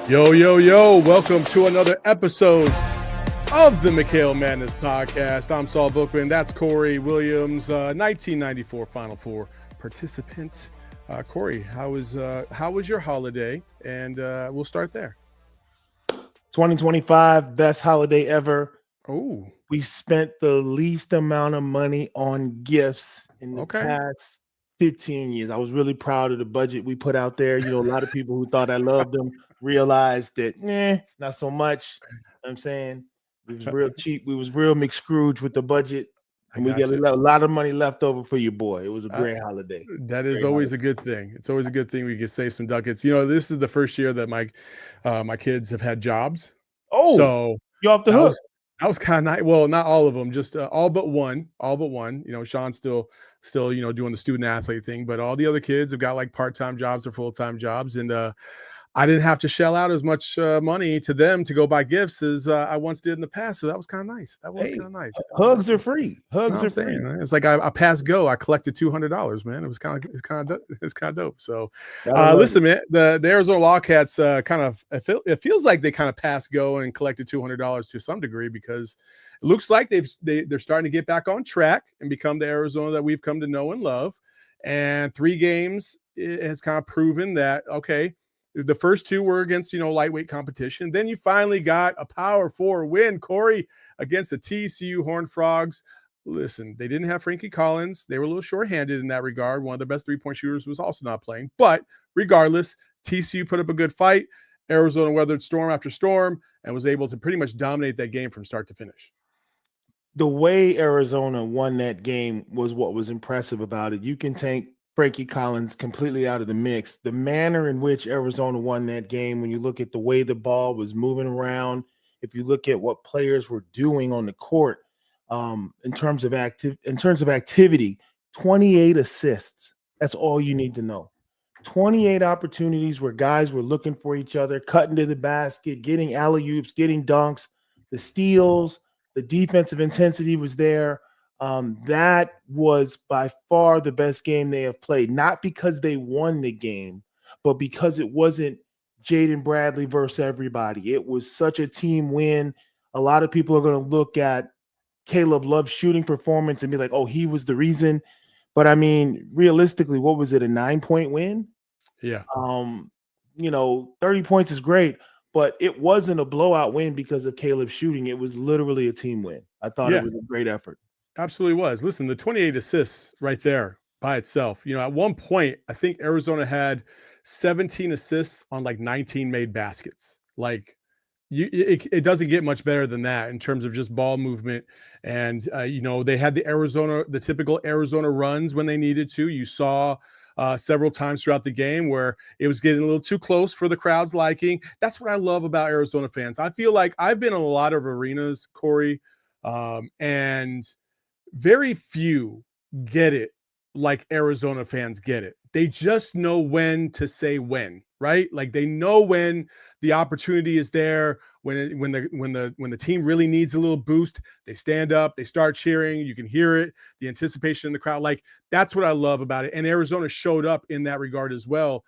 Yo, yo, yo, welcome to another episode of the McHale Madness podcast. I'm Saul Bookman. That's Corey Williams, 1994 Final Four participant. Corey, how was your holiday? And we'll start there. 2025, best holiday ever. Oh, We spent the least amount of money on gifts in the past 15 years. I was really proud of the budget we put out there. You know, a lot of people who thought I loved them realized that, not so much. You know what I'm saying? We was real cheap. We was real McScrooge with the budget. And we got a lot of money left over for your boy. It was a great holiday. That is always a good thing. It's always a good thing we can save some ducats. You know, this is the first year that my kids have had jobs. Oh, so you're off the hook. That was kind of nice. Well, not all of them, just all but one. You know, Sean's still, you know, doing the student athlete thing, but all the other kids have got like part-time jobs or full-time jobs. And I didn't have to shell out as much money to them to go buy gifts as I once did in the past. So that was kind of nice. Hugs are free. Hugs are free. It's like I passed go. I collected $200, man. It's kind of dope. So listen, man, the Arizona Wildcats it feels like they kind of passed go and collected $200 to some degree, because it looks like they're starting to get back on track and become the Arizona that we've come to know and love. And 3 games, it has kind of proven that, okay, the first 2 were against, you know, lightweight competition. Then you finally got a Power 4 win, Corey, against the TCU Horned Frogs. Listen, they didn't have Frankie Collins. They were a little shorthanded in that regard. One of their best 3-point shooters was also not playing. But regardless, TCU put up a good fight. Arizona weathered storm after storm and was able to pretty much dominate that game from start to finish. The way Arizona won that game was what was impressive about it. You can take Frankie Collins completely out of the mix. The manner in which Arizona won that game, when you look at the way the ball was moving around, if you look at what players were doing on the court, in terms of activity, 28 assists. That's all you need to know. 28 opportunities where guys were looking for each other, cutting to the basket, getting alley-oops, getting dunks, the steals, the defensive intensity was there. That was by far the best game they have played, not because they won the game, but because it wasn't Jaden Bradley versus everybody. It was such a team win. A lot of people are going to look at Caleb Love's shooting performance and be like, oh, he was the reason. But I mean, realistically, what was it, a 9-point win? Yeah. You know, 30 points is great, but it wasn't a blowout win because of Caleb's shooting. It was literally a team win. I thought it was a great effort. Absolutely was. Listen, the 28 assists right there by itself. You know, at one point, I think Arizona had 17 assists on like 19 made baskets. Like, it doesn't get much better than that in terms of just ball movement. And, you know, they had the typical Arizona runs when they needed to. You saw several times throughout the game where it was getting a little too close for the crowd's liking. That's what I love about Arizona fans. I feel like I've been in a lot of arenas, Corey, and very few get it like Arizona fans get it. They just know when to say when, right? Like they know when the opportunity is there, when the team really needs a little boost, they stand up, they start cheering, you can hear it, the anticipation in the crowd. Like that's what I love about it. And Arizona showed up in that regard as well,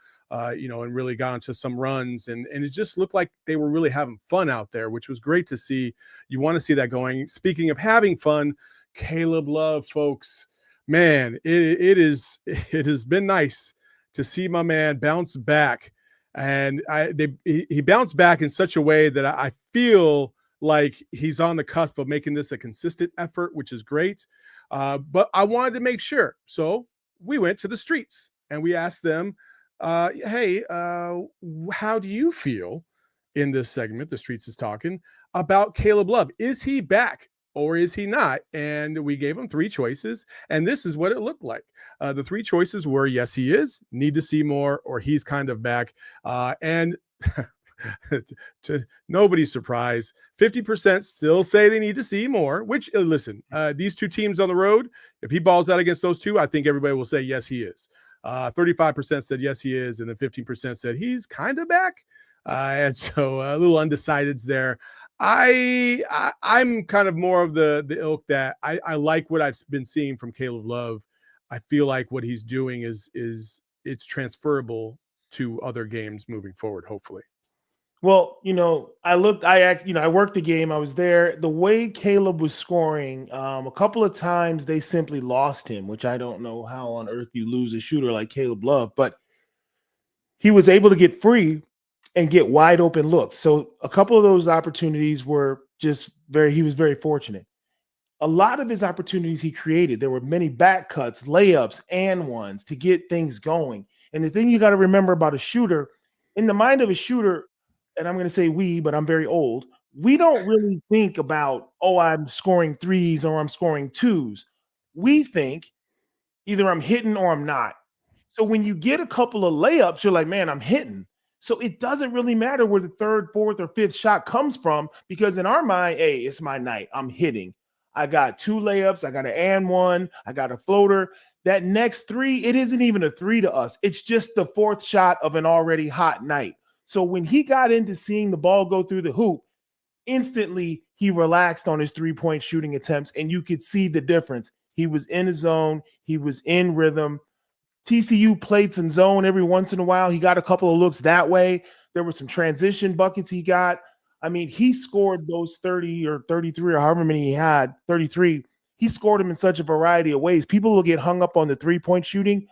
you know, and really got into some runs, and it just looked like they were really having fun out there, which was great to see. You want to see that going. Speaking of having fun, Caleb Love, folks, man, it has been nice to see my man bounce back, and he bounced back in such a way that I feel like he's on the cusp of making this a consistent effort, which is great. But I wanted to make sure, so we went to the streets and we asked them, "Hey, how do you feel in this segment? The Streets is talking about Caleb Love. Is he back?" Or is he not? And we gave him 3 choices, and this is what it looked like. The 3 choices were: yes, he is, need to see more, or he's kind of back. And to nobody's surprise, 50% still say they need to see more, which, listen, these 2 teams on the road, if he balls out against those 2, I think everybody will say, yes, he is. 35% said, yes, he is. And then 15% said he's kind of back. And so a little undecideds there. I'm kind of more of the ilk that I like what I've been seeing from Caleb Love. I feel like what he's doing is it's transferable to other games moving forward, hopefully. Well, I worked the game. I was there. The way Caleb was scoring, a couple of times they simply lost him, which I don't know how on earth you lose a shooter like Caleb Love, but he was able to get free and get wide open looks. So a couple of those opportunities were he was very fortunate. A lot of his opportunities he created, there were many back cuts, layups, and ones to get things going. And the thing you got to remember about a shooter, in the mind of a shooter, and I'm going to say but I'm very old, we don't really think about, oh, I'm scoring threes or I'm scoring twos. We think either I'm hitting or I'm not. So when you get a couple of layups, you're like, man, I'm hitting. So it doesn't really matter where the third, fourth, or fifth shot comes from, because in our mind, hey, it's my night. I'm hitting. I got 2 layups. I got an and one. I got a floater. That next 3, it isn't even a 3 to us. It's just the 4th shot of an already hot night. So when he got into seeing the ball go through the hoop, instantly he relaxed on his 3-point shooting attempts, and you could see the difference. He was in his zone. He was in rhythm. TCU played some zone every once in a while. He got a couple of looks that way. There were some transition buckets he got. I mean, he scored those 30 or 33 or however many he had, 33. He scored them in such a variety of ways. People will get hung up on the 3-point shooting,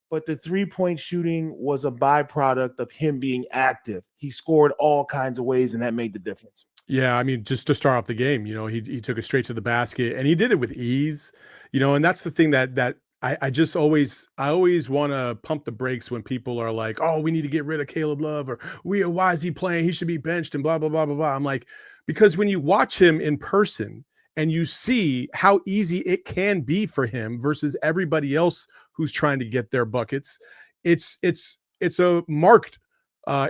but the 3-point shooting was a byproduct of him being active. He scored all kinds of ways, and that made the difference. Yeah, I mean, just to start off the game, he took it straight to the basket, and he did it with ease, and that's the thing that I just always want to pump the brakes when people are like, "Oh, we need to get rid of Caleb Love," or why is he playing? He should be benched and blah blah blah blah blah. I'm like, because when you watch him in person and you see how easy it can be for him versus everybody else who's trying to get their buckets, it's a marked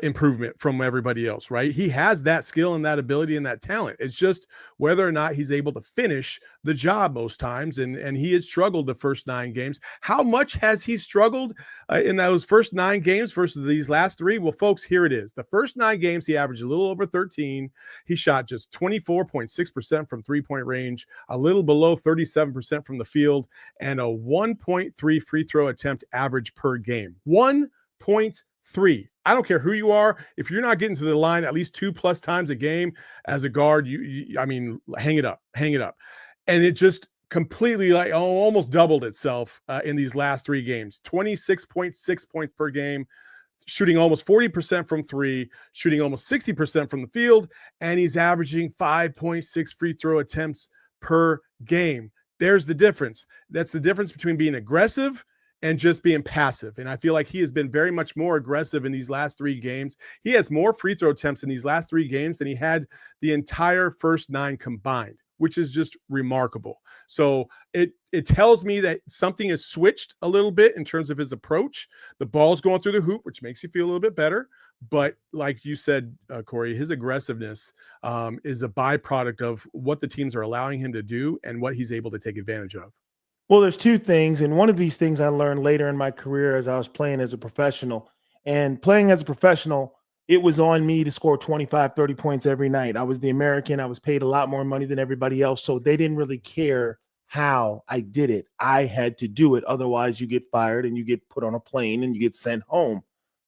improvement from everybody else, right? He has that skill and that ability and that talent. It's just whether or not he's able to finish the job most times. And he has struggled the first 9 games. How much has he struggled in those first 9 games versus these last 3? Well, folks, here it is. The first 9 games, he averaged a little over 13. He shot just 24.6% from 3-point range, a little below 37% from the field, and a 1.3 free throw attempt average per game. 1.3. I don't care who you are. If you're not getting to the line at least 2+ times a game as a guard, I mean, hang it up. And it just completely almost doubled itself in these last 3 games. 26.6 points per game, shooting almost 40% from 3, shooting almost 60% from the field, and he's averaging 5.6 free throw attempts per game. There's the difference. That's the difference between being aggressive and just being passive. And I feel like he has been very much more aggressive in these last 3 games. He has more free throw attempts in these last 3 games than he had the entire first 9 combined, which is just remarkable. So it tells me that something has switched a little bit in terms of his approach. The ball's going through the hoop, which makes you feel a little bit better. But like you said, Corey, his aggressiveness is a byproduct of what the teams are allowing him to do and what he's able to take advantage of. Well, there's 2 things, and one of these things I learned later in my career as I was playing as a professional. And playing as a professional, it was on me to score 25, 30 points every night. I was the American. I was paid a lot more money than everybody else, so they didn't really care how I did it. I had to do it. Otherwise, you get fired and you get put on a plane and you get sent home.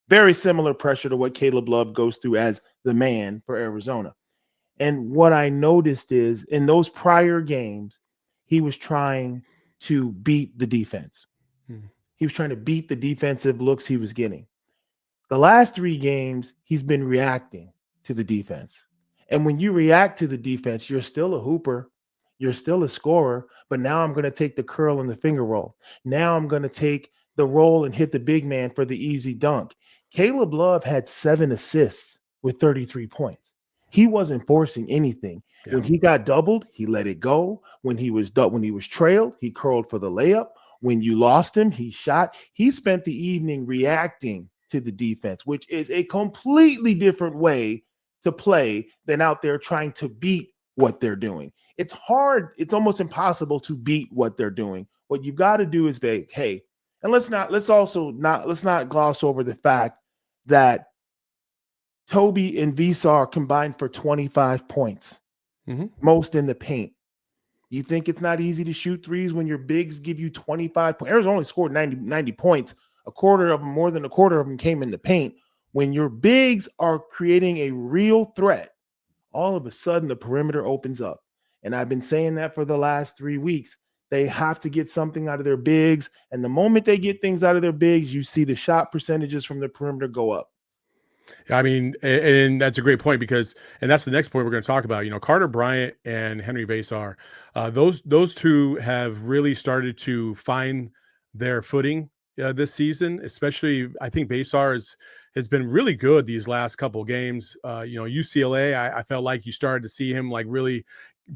Very similar pressure to what Caleb Love goes through as the man for Arizona. And what I noticed is in those prior games, he was trying to beat the defense. He was trying to beat the defensive looks he was getting. The last 3 games, he's been reacting to the defense. And when you react to the defense, you're still a hooper. You're still a scorer. But now I'm going to take the curl and the finger roll. Now I'm going to take the roll and hit the big man for the easy dunk. Caleb Love had 7 assists with 33 points. He wasn't forcing anything. Yeah. When he got doubled, he let it go. When he was trailed, he curled for the layup. When you lost him, he shot. He spent the evening reacting to the defense, which is a completely different way to play than out there trying to beat what they're doing. It's hard. It's almost impossible to beat what they're doing. What you've got to do is be, hey, and let's not gloss over the fact that Toby and Visar combined for 25 points, most in the paint. You think it's not easy to shoot threes when your bigs give you 25 points? Arizona only scored 90 points. More than a quarter of them came in the paint. When your bigs are creating a real threat, all of a sudden the perimeter opens up. And I've been saying that for the last 3 weeks. They have to get something out of their bigs. And the moment they get things out of their bigs, you see the shot percentages from the perimeter go up. I mean, and that's a great point because, and that's the next point we're going to talk about. You know, Carter Bryant and Henry Vasar, those two have really started to find their footing this season. Especially, I think Vasar has been really good these last couple of games. You know, UCLA, I felt like you started to see him like really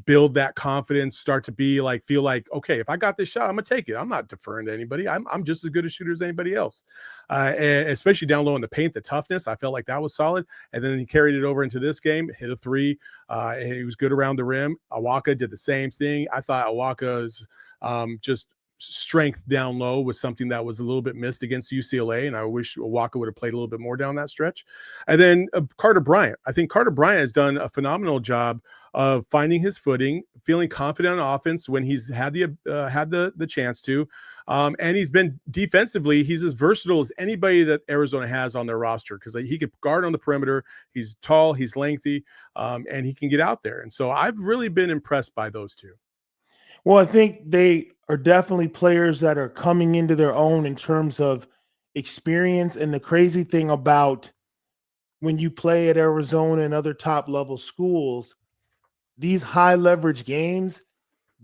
build that confidence, start to be like, feel like, okay, if I got this shot, I'm gonna take it. I'm not deferring to anybody. I'm just as good a shooter as anybody else. And especially down low in the paint, the toughness, I felt like that was solid. And then he carried it over into this game, hit a three, and he was good around the rim. Awaka did the same thing. I thought Awaka's just strength down low was something that was a little bit missed against UCLA, and I wish Awaka would have played a little bit more down that stretch. And then Carter Bryant. I think Carter Bryant has done a phenomenal job of finding his footing, feeling confident on offense when he's had the chance to, and he's been defensively. He's as versatile as anybody that Arizona has on their roster because he could guard on the perimeter. He's tall, he's lengthy, and he can get out there. And so I've really been impressed by those two. Well, I think they are definitely players that are coming into their own in terms of experience. And the crazy thing about when you play at Arizona and other top level schools, these high leverage games,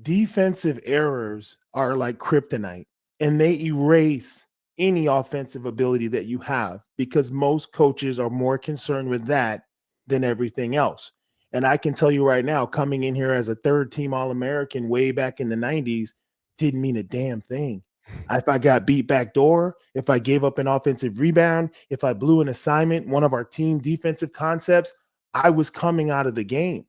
defensive errors are like kryptonite and they erase any offensive ability that you have because most coaches are more concerned with that than everything else. And I can tell you right now, coming in here as a third team All-American way back in the 90s didn't mean a damn thing. If I got beat back door, if I gave up an offensive rebound, if I blew an assignment, one of our team defensive concepts, I was coming out of the game.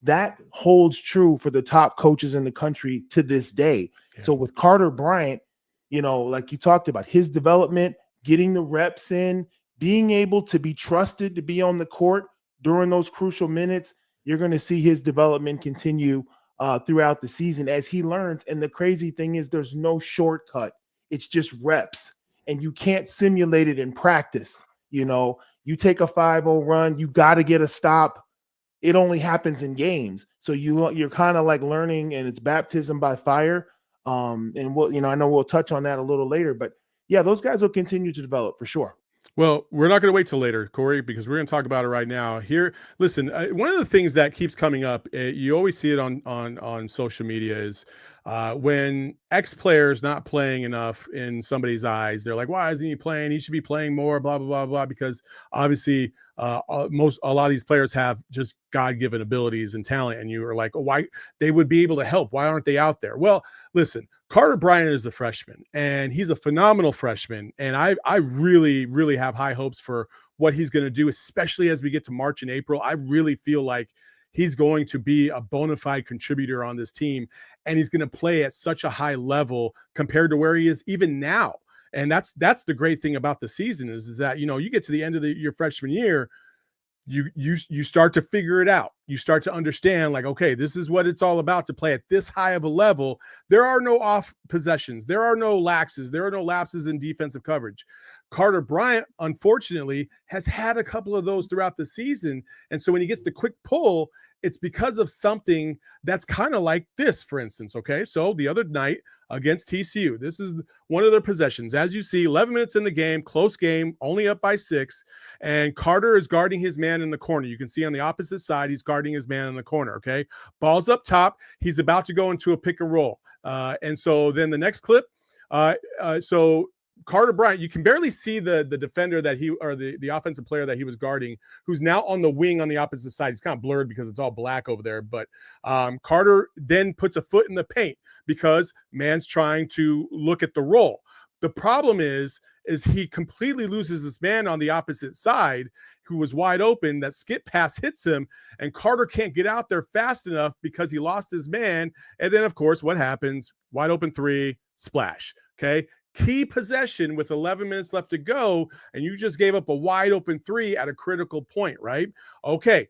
That holds true for the top coaches in the country to this day. Yeah. So with Carter Bryant, you know, like you talked about, his development, getting the reps in, being able to be trusted to be on the court during those crucial minutes, you're going to see his development continue throughout the season as he learns. And the crazy thing is there's no shortcut. It's just reps, and you can't simulate it in practice. You know, you take a 5-0 run, you got to get a stop. It only happens in games. So you're kind of like learning, and it's baptism by fire. And we'll, you know, I know we'll touch on that a little later, but yeah, those guys will continue to develop for sure. Well, we're not going to wait till later, Corey, because we're going to talk about it right now. Here, listen, one of the things that keeps coming up, you always see it on social media, is when X player is not playing enough in somebody's eyes. They're like, why isn't he playing? He should be playing more, blah, blah, blah, blah, because obviously a lot of these players have just God-given abilities and talent, and you are like, oh, why they would be able to help? Why aren't they out there? Well, listen, Carter Bryant is a freshman, and he's a phenomenal freshman, and I really, really have high hopes for what he's going to do, especially as we get to March and April. I really feel like he's going to be a bona fide contributor on this team, and he's going to play at such a high level compared to where he is even now. And that's the great thing about the season is that, you know, you get to the end of your freshman year, you start to figure it out. You start to understand, like, okay, this is what it's all about to play at this high of a level. There are no off possessions. There are no laxes. There are no lapses in defensive coverage. Carter Bryant, unfortunately, has had a couple of those throughout the season. And so when he gets the quick pull, it's because of something that's kind of like this, for instance. Okay. So the other night against TCU, this is one of their possessions. As you see, 11 minutes in the game, close game, only up by 6. And Carter is guarding his man in the corner. You can see on the opposite side, he's guarding his man in the corner. Okay. Ball's up top. He's about to go into a pick and roll. And so then the next clip, so Carter Bryant, you can barely see the defender that the offensive player that he was guarding, who's now on the wing on the opposite side. He's kind of blurred because it's all black over there. But Carter then puts a foot in the paint because man's trying to look at the roll. The problem is he completely loses his man on the opposite side who was wide open. That skip pass hits him, and Carter can't get out there fast enough because he lost his man. And then, of course, what happens? Wide open 3, splash. Okay. Key possession with 11 minutes left to go, and you just gave up a wide open 3 at a critical point, right? Okay.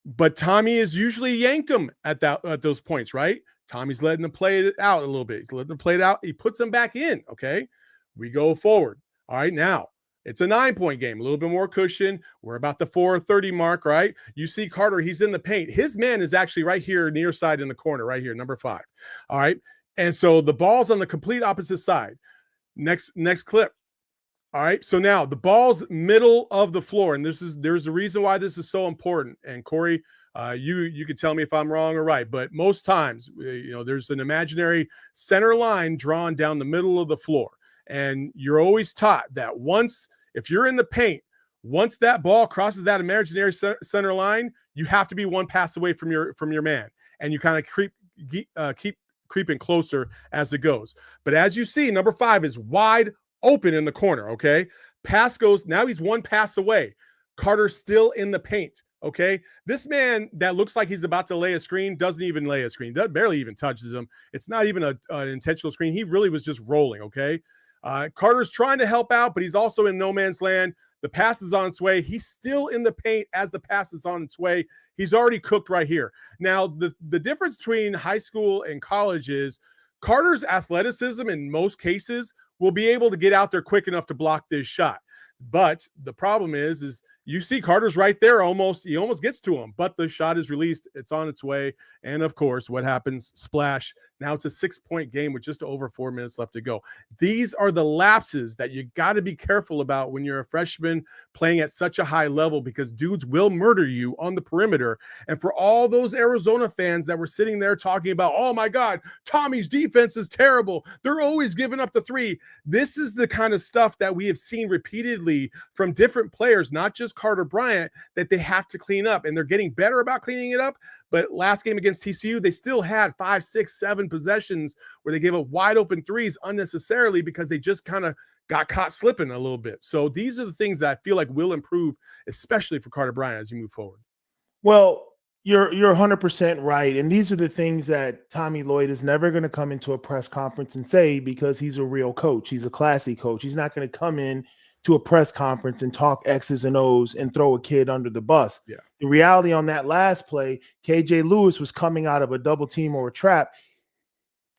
But Tommy has usually yanked him at those points, right? Tommy's letting him play it out a little bit. He's letting him play it out. He puts him back in, okay? We go forward. All right, now, It's a 9-point game, a little bit more cushion. We're about the 4:30 mark, right? You see Carter, he's in the paint. His man is actually right here, near side in the corner, right here, number 5. All right. And so the ball's on the complete opposite side. Next clip. All right. So now the ball's middle of the floor. And there's a reason why this is so important. And Corey, you can tell me if I'm wrong or right, but most times, there's an imaginary center line drawn down the middle of the floor. And you're always taught that if you're in the paint, once that ball crosses that imaginary center line, you have to be one pass away from your man. And you kind of keep creeping closer as it goes. But as you see, number 5 is wide open in the corner, okay? Pass goes, now he's one pass away. Carter's still in the paint, okay? This man that looks like he's about to lay a screen doesn't even lay a screen, barely even touches him. It's not even an intentional screen. He really was just rolling, okay? Carter's trying to help out, but he's also in no man's land. The pass is on its way. He's still in the paint as the pass is on its way. He's already cooked right here. Now, the difference between high school and college is Carter's athleticism in most cases will be able to get out there quick enough to block this shot. But the problem is you see Carter's right there he almost gets to him, but the shot is released. It's on its way. And of course, what happens? Splash. Now it's a 6-point game with just over 4 minutes left to go. These are the lapses that you got to be careful about when you're a freshman playing at such a high level, because dudes will murder you on the perimeter. And for all those Arizona fans that were sitting there talking about, oh my God, Tommy's defense is terrible, they're always giving up the 3. This is the kind of stuff that we have seen repeatedly from different players, not just Carter Bryant, that they have to clean up. And they're getting better about cleaning it up. But last game against TCU, they still had 5, 6, 7 possessions where they gave up wide open threes unnecessarily because they just kind of got caught slipping a little bit. So these are the things that I feel like will improve, especially for Carter Bryant as you move forward. Well, you're 100% right. And these are the things that Tommy Lloyd is never going to come into a press conference and say, because he's a real coach. He's a classy coach. He's not going to come in to a press conference and talk X's and O's and throw a kid under the bus. Yeah. The reality on that last play, KJ Lewis was coming out of a double team or a trap.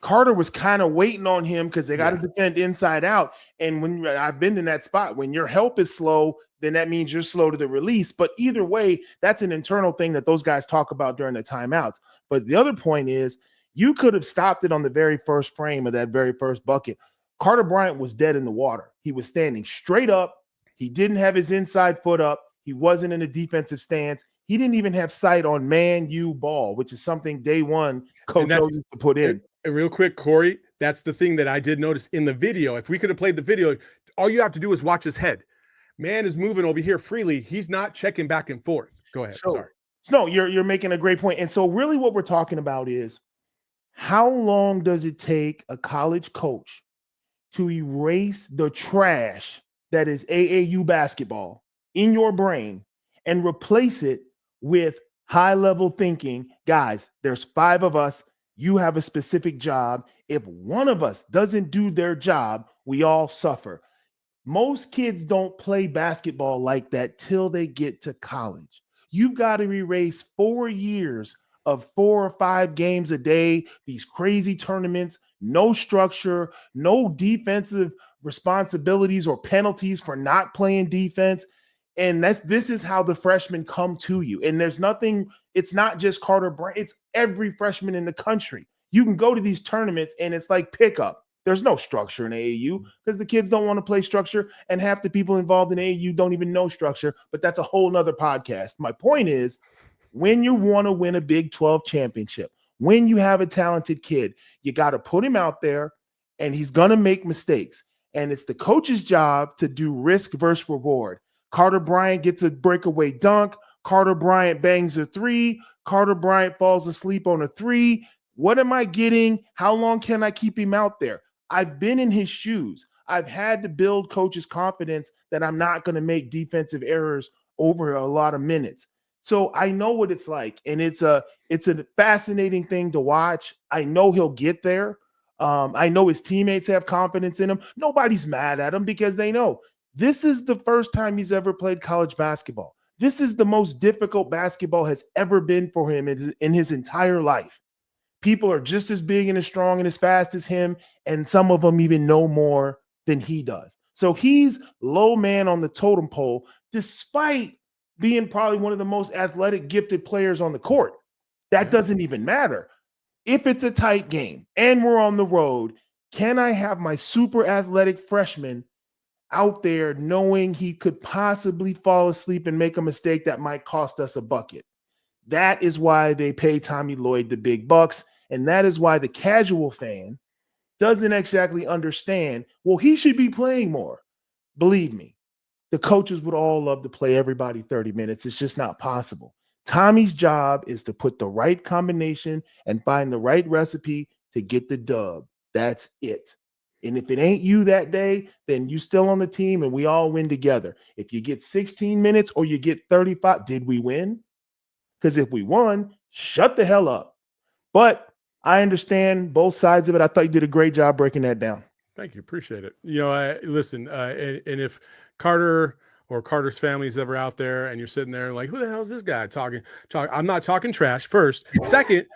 Carter was kind of waiting on him because they got to defend inside out. And when I've been in that spot, when your help is slow, then that means you're slow to the release. But either way, that's an internal thing that those guys talk about during the timeouts. But the other point is, you could have stopped it on the very first frame of that very first bucket. Carter Bryant was dead in the water. He was standing straight up. He didn't have his inside foot up. He wasn't in a defensive stance. He didn't even have sight on man-u ball, which is something day one Coach O used to put in. And real quick, Corey, that's the thing that I did notice in the video. If we could have played the video, all you have to do is watch his head. Man is moving over here freely. He's not checking back and forth. Go ahead. Sorry. No, you're making a great point. And so really what we're talking about is, how long does it take a college coach to erase the trash that is AAU basketball in your brain and replace it with high-level thinking? Guys, there's 5 of us. You have a specific job. If one of us doesn't do their job, we all suffer. Most kids don't play basketball like that till they get to college. You've got to erase 4 years of 4 or 5 games a day, these crazy tournaments, no structure, no defensive responsibilities or penalties for not playing defense. And this is how the freshmen come to you. And there's nothing, it's not just Carter Bryant, it's every freshman in the country. You can go to these tournaments and it's like pickup. There's no structure in AAU because the kids don't want to play structure, and half the people involved in AAU don't even know structure, but that's a whole nother podcast. My point is, when you want to win a Big 12 championship, when you have a talented kid, you got to put him out there, and he's going to make mistakes. And it's the coach's job to do risk versus reward. Carter Bryant gets a breakaway dunk. Carter Bryant bangs a 3. Carter Bryant falls asleep on a 3. What am I getting? How long can I keep him out there? I've been in his shoes. I've had to build coaches' confidence that I'm not going to make defensive errors over a lot of minutes. So I know what it's like, and it's a fascinating thing to watch. I know he'll get there. I know his teammates have confidence in him. Nobody's mad at him because they know this is the first time he's ever played college basketball. This is the most difficult basketball has ever been for him in his entire life. People are just as big and as strong and as fast as him, and some of them even know more than he does. So he's low man on the totem pole, despite being probably one of the most athletic, gifted players on the court. That doesn't even matter. If it's a tight game and we're on the road, can I have my super athletic freshman out there knowing he could possibly fall asleep and make a mistake that might cost us a bucket? That is why they pay Tommy Lloyd the big bucks. And that is why the casual fan doesn't exactly understand, well, he should be playing more. Believe me, the coaches would all love to play everybody 30 minutes. It's just not possible. Tommy's job is to put the right combination and find the right recipe to get the dub. That's it. And if it ain't you that day, then you still on the team and we all win together. If you get 16 minutes or you get 35, did we win? Because if we won, shut the hell up. But I understand both sides of it. I thought you did a great job breaking that down. Thank you. Appreciate it. Listen, and if Carter or Carter's family is ever out there and you're sitting there like, who the hell is this guy talking? I'm not talking trash first. Second,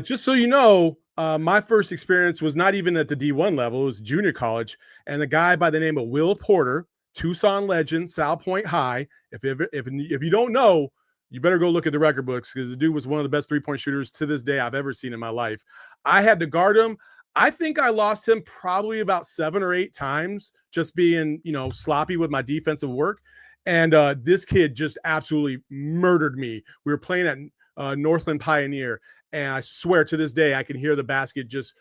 just so you know, my first experience was not even at the D1 level. It was junior college. And a guy by the name of Will Porter, Tucson legend, Sal Point High. If you don't know, you better go look at the record books, because the dude was one of the best three-point shooters to this day I've ever seen in my life. I had to guard him. I think I lost him probably about 7 or 8 times, just being, sloppy with my defensive work. And this kid just absolutely murdered me. We were playing at Northland Pioneer, and I swear to this day I can hear the basket just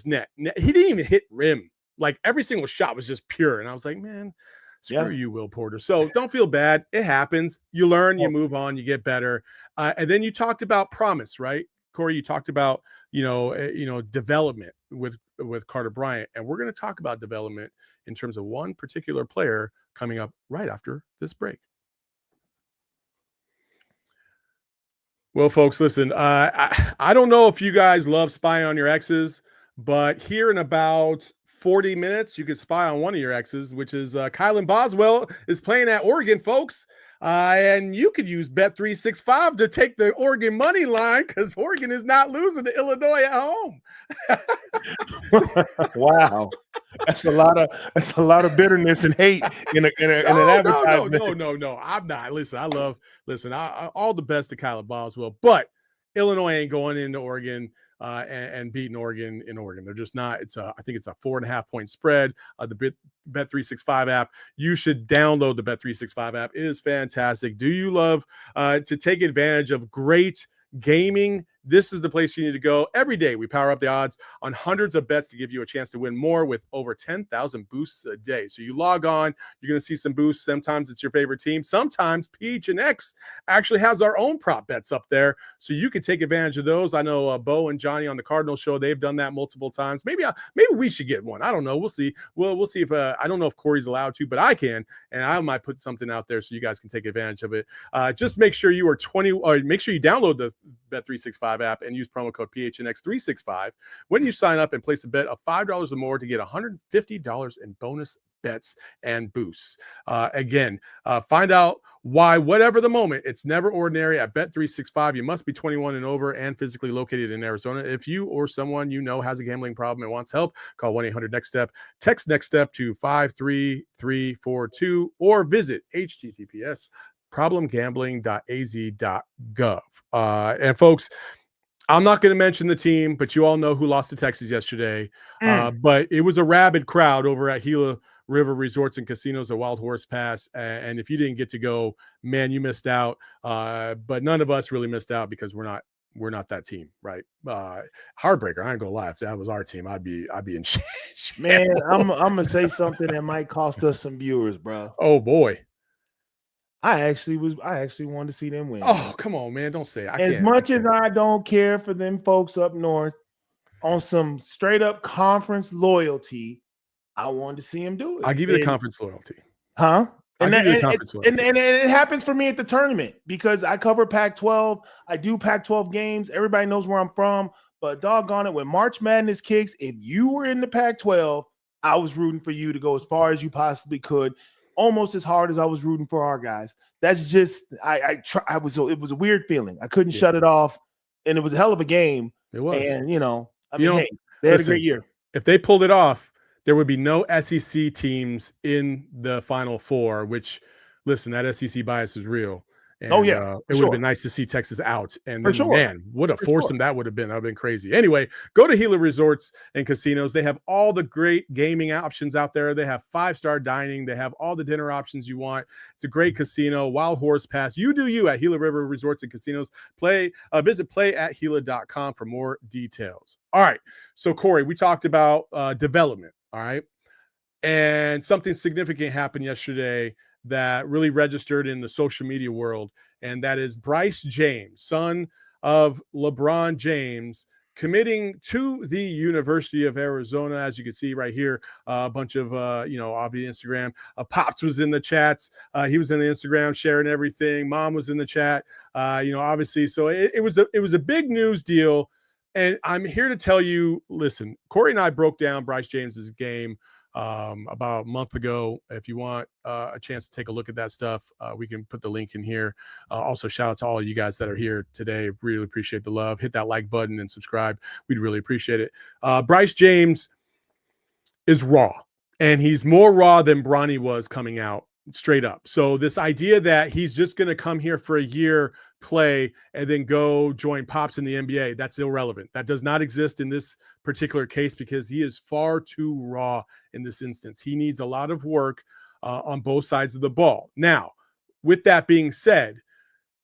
net. He didn't even hit rim. Like, every single shot was just pure. And I was like, man, screw you, Will Porter. So don't feel bad. It happens. You learn, you move on, you get better. And then you talked about promise, right? Corey, you talked about, development with Carter Bryant. And we're going to talk about development in terms of one particular player coming up right after this break. Well, folks, listen, I don't know if you guys love spying on your exes, but here in about 40 minutes, you can spy on one of your exes, which is Kylan Boswell is playing at Oregon, folks. And you could use Bet365 to take the Oregon money line, because Oregon is not losing to Illinois at home. Wow. That's a lot of bitterness and hate in an advertisement. No. I'm not. Listen, I all the best to Kylan Boswell, but Illinois ain't going into Oregon and beating Oregon in Oregon. They're just not. I think it's a 4.5 point spread. The Bet365 app. You should download the Bet365 app. It is fantastic. Do you love to take advantage of great gaming? This is the place you need to go. Every day we power up the odds on hundreds of bets to give you a chance to win more with over 10,000 boosts a day. So you log on, you're going to see some boosts. Sometimes it's your favorite team. Sometimes PHNX actually has our own prop bets up there, so you can take advantage of those. I know Bo and Johnny on the Cardinal show, they've done that multiple times. Maybe we should get one. I don't know. We'll see. We'll see if I don't know if Corey's allowed to, but I can, and I might put something out there so you guys can take advantage of it. Just make sure you are 20, or make sure you download the Bet365 app and use promo code PHNX365 when you sign up and place a bet of $5 or more to get $150 in bonus bets and boosts. Again, find out why, whatever the moment, it's never ordinary at Bet365. You must be 21 and over and physically located in Arizona. If you or someone you know has a gambling problem and wants help, call 1-800-NEXT-STEP. Text NEXT STEP to 53342 or visit https://problemgambling.az.gov. And folks, I'm not going to mention the team, but you all know who lost to Texas yesterday. But it was a rabid crowd over at Gila River Resorts and Casinos at Wild Horse Pass. And if you didn't get to go, man, you missed out. But none of us really missed out because we're not that team, right? Heartbreaker. I ain't gonna lie. If that was our team, I'd be in shit. Man, I'm gonna say something that might cost us some viewers, bro. Oh boy. I actually wanted to see them win. Oh, come on, man. Don't say it. As much as I don't care for them folks up north, on some straight up conference loyalty, I wanted to see him do it. I'll give you the conference loyalty. Huh? And it happens for me at the tournament because I cover Pac-12. I do Pac-12 games. Everybody knows where I'm from. But doggone it, when March Madness kicks, if you were in the Pac-12, I was rooting for you to go as far as you possibly could. Almost as hard as I was rooting for our guys. That's just it was a weird feeling. I couldn't shut it off, and it was a hell of a game. It was, and hey, they had a great year. If they pulled it off, there would be no SEC teams in the Final Four, which, listen, that SEC bias is real. And Oh yeah, it for would have sure, been nice to see Texas out. And for then, sure, man, what a for sure. foursome that would have been. That would have been crazy. Anyway, go to Gila Resorts and Casinos. They have all the great gaming options out there. They have 5-star dining. They have all the dinner options you want. It's a great casino, wild horse pass. You do you at Gila River Resorts and Casinos. Visit playathila.com for more details. All right. So, Corey, we talked about development. All right. And something significant happened yesterday that really registered in the social media world. And that is Bryce James, son of LeBron James, committing to the University of Arizona. As you can see right here, a bunch of, obviously Instagram. Pops was in the chats. He was in the Instagram sharing everything. Mom was in the chat, obviously. So it was a big news deal. And I'm here to tell you, listen, Corey and I broke down Bryce James's game about a month ago. If you want a chance to take a look at that stuff, we can put the link in here. Also, shout out to all of you guys that are here today. Really appreciate the love. Hit that like button and subscribe. We'd really appreciate it. Bryce James is raw, and he's more raw than Bronny was coming out, straight up. So this idea that he's just going to come here for a year, play, and then go join Pops in the NBA, that's irrelevant. That does not exist in this particular case because he is far too raw in this instance. He needs a lot of work on both sides of the ball. Now, with that being said,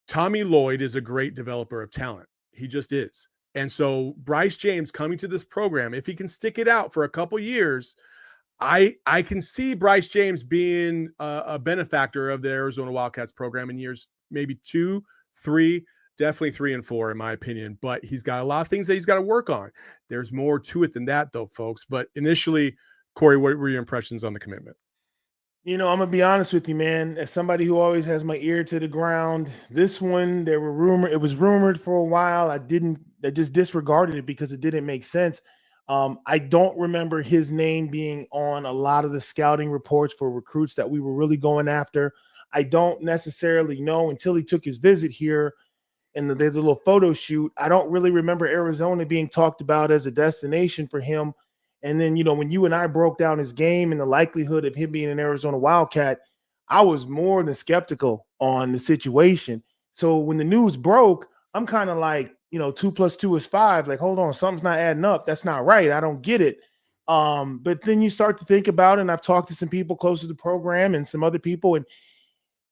Tommy Lloyd is a great developer of talent. He just is. And so Bryce James coming to this program, if he can stick it out for a couple years, I can see Bryce James being a benefactor of the Arizona Wildcats program in years maybe 2, 3, definitely 3 and 4, in my opinion. But he's got a lot of things that he's got to work on. There's more to it than that, though, folks. But initially, Corey, what were your impressions on the commitment? I'm gonna be honest with you, man. As somebody who always has my ear to the ground, this one it was rumored for a while. I just disregarded it because it didn't make sense. I don't remember his name being on a lot of the scouting reports for recruits that we were really going after. I don't necessarily know until he took his visit here and the little photo shoot. I don't really remember Arizona being talked about as a destination for him. And then, when you and I broke down his game and the likelihood of him being an Arizona Wildcat, I was more than skeptical on the situation. So when the news broke, I'm kind of like, 2 + 2 is 5. Like, hold on, something's not adding up. That's not right. I don't get it. But then you start to think about it, and I've talked to some people close to the program and some other people. And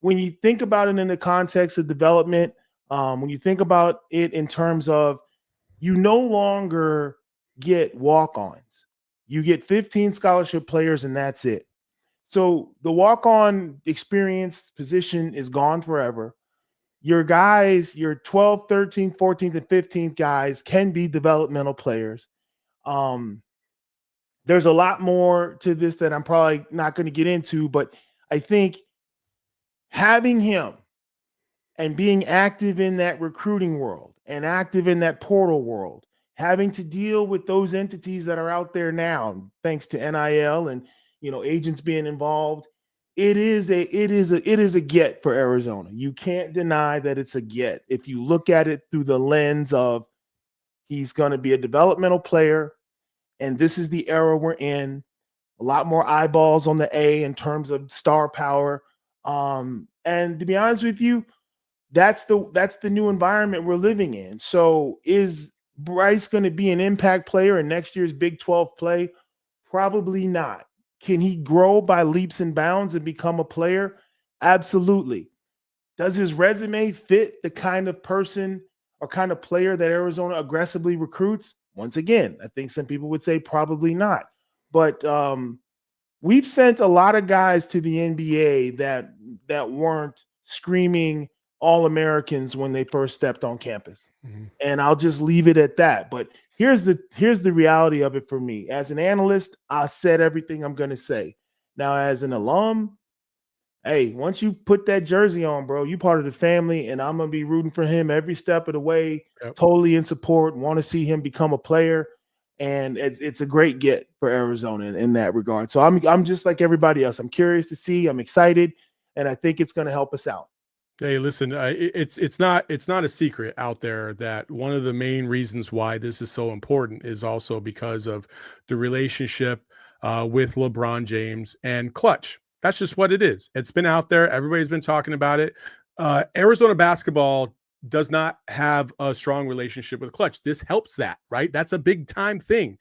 when you think about it in the context of development, when you think about it in terms of you no longer get walk-ons. You get 15 scholarship players, and that's it. So the walk-on experience position is gone forever. Your guys, your 12th, 13th, 14th, and 15th guys can be developmental players. There's a lot more to this that I'm probably not going to get into, but I think having him and being active in that recruiting world and active in that portal world, having to deal with those entities that are out there now, thanks to NIL and agents being involved, it is a get for Arizona. You can't deny that it's a get. If you look at it through the lens of he's going to be a developmental player, and this is the era we're in. A lot more eyeballs on the A in terms of star power. And to be honest with you, that's the new environment we're living in. So is Bryce going to be an impact player in next year's Big 12 play? Probably not. Can he grow by leaps and bounds and become a player? Absolutely. Does his resume fit the kind of person or kind of player that Arizona aggressively recruits? Once again, I think some people would say probably not. But we've sent a lot of guys to the NBA that weren't screaming All-Americans when they first stepped on campus. Mm-hmm. And I'll just leave it at that. But here's the reality of it for me. As an analyst, I said everything I'm going to say. Now, as an alum, hey, once you put that jersey on, bro, you part of the family, and I'm going to be rooting for him every step of the way, totally in support, want to see him become a player. And it's a great get for Arizona in that regard. So I'm just like everybody else. I'm curious to see. I'm excited, and I think it's going to help us out. Hey, listen, it's not a secret out there that one of the main reasons why this is so important is also because of the relationship with LeBron James and Clutch. That's just what it is. It's been out there. Everybody's been talking about it. Arizona basketball does not have a strong relationship with Clutch. This helps that, right? That's a big time thing.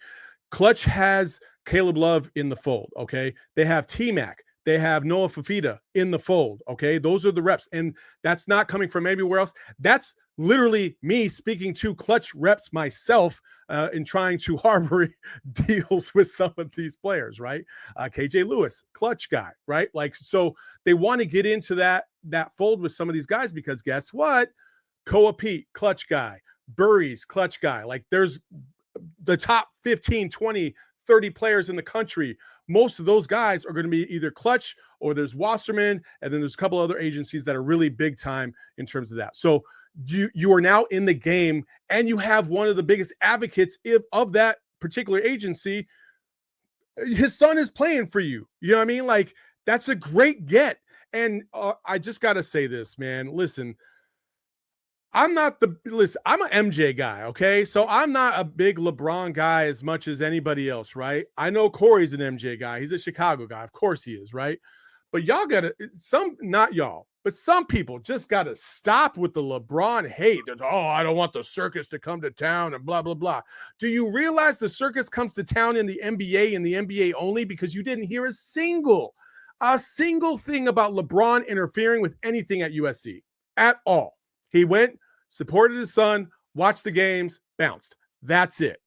Clutch has Caleb Love in the fold, okay? They have T-Mac. They have Noah Fafita in the fold, okay? Those are the reps. And that's not coming from anywhere else. That's literally me speaking to Clutch reps myself in trying to harbor deals with some of these players, right? KJ Lewis, Clutch guy, right? Like, so they want to get into that fold with some of these guys because guess what? Koa Pete, Clutch guy. Burries, Clutch guy. Like, there's the top 15, 20, 30 players in the country. Most of those guys are going to be either Clutch or there's Wasserman, and then there's a couple other agencies that are really big time in terms of that. So you are now in the game, and you have one of the biggest advocates of that particular agency. His son is playing for you. You know what I mean? Like, that's a great get. And I just got to say this, man. Listen, I'm an MJ guy, okay? So I'm not a big LeBron guy as much as anybody else, right? I know Corey's an MJ guy. He's a Chicago guy. Of course he is, right? But y'all got to, not y'all, but some people just got to stop with the LeBron hate. Oh, I don't want the circus to come to town and blah, blah, blah. Do you realize the circus comes to town in the NBA and the NBA only because you didn't hear a single thing about LeBron interfering with anything at USC at all? He went, supported his son, watched the games, bounced. That's it.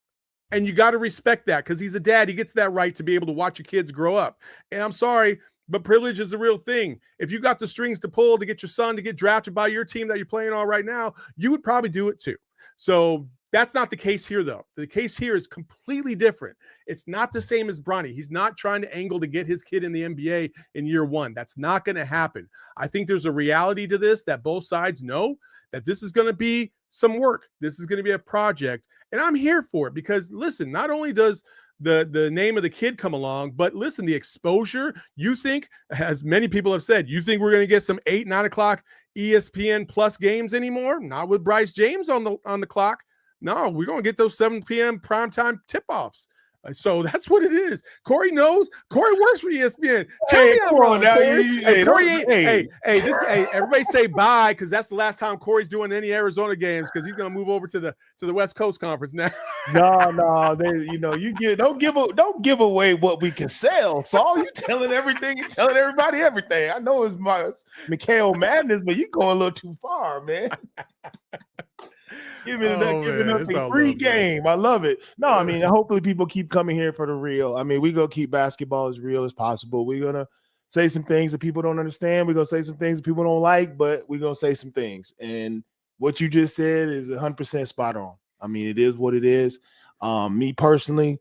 And you got to respect that because he's a dad. He gets that right to be able to watch your kids grow up. And I'm sorry, but privilege is a real thing. If you got the strings to pull to get your son to get drafted by your team that you're playing on right now, you would probably do it too. So that's not the case here, though. The case here is completely different. It's not the same as Bronny. He's not trying to angle to get his kid in the NBA in year one. That's not going to happen. I think there's a reality to this that both sides know that this is going to be some work. This is going to be a project. And I'm here for it because, listen, not only does the name of the kid come along, but listen, the exposure, you think, as many people have said, you think we're going to get some 8, 9 o'clock ESPN Plus games anymore? Not with Bryce James on the clock. No, we're going to get those 7 p.m. primetime tip-offs. So that's what it is. Corey knows. Corey works for ESPN. Tell me I'm wrong, Corey. Everybody say bye because that's the last time Corey's doing any Arizona games because he's going to move over to the West Coast Conference now. No, don't give away what we can sell. So you telling everything, you telling everybody everything. I know it's my Mikhail Madness, but you going a little too far, man. Giving up a free game. I love it. No, I mean, hopefully people keep coming here for the real. I mean, we're going to keep basketball as real as possible. We're going to say some things that people don't understand. We're going to say some things that people don't like, but we're going to say some things. And what you just said is 100% spot on. I mean, it is what it is. Me personally,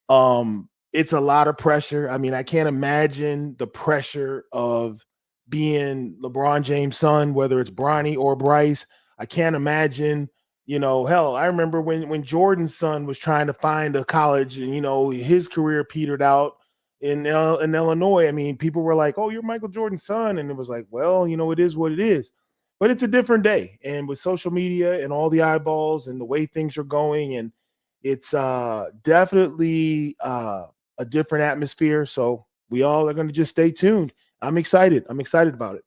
it's a lot of pressure. I mean, I can't imagine the pressure of being LeBron James' son, whether it's Bronny or Bryce. I can't imagine, hell, I remember when Jordan's son was trying to find a college and, his career petered out in Illinois. I mean, people were like, oh, you're Michael Jordan's son. And it was like, well, it is what it is. But it's a different day. And with social media and all the eyeballs and the way things are going, and it's definitely a different atmosphere. So we all are going to just stay tuned. I'm excited. I'm excited about it.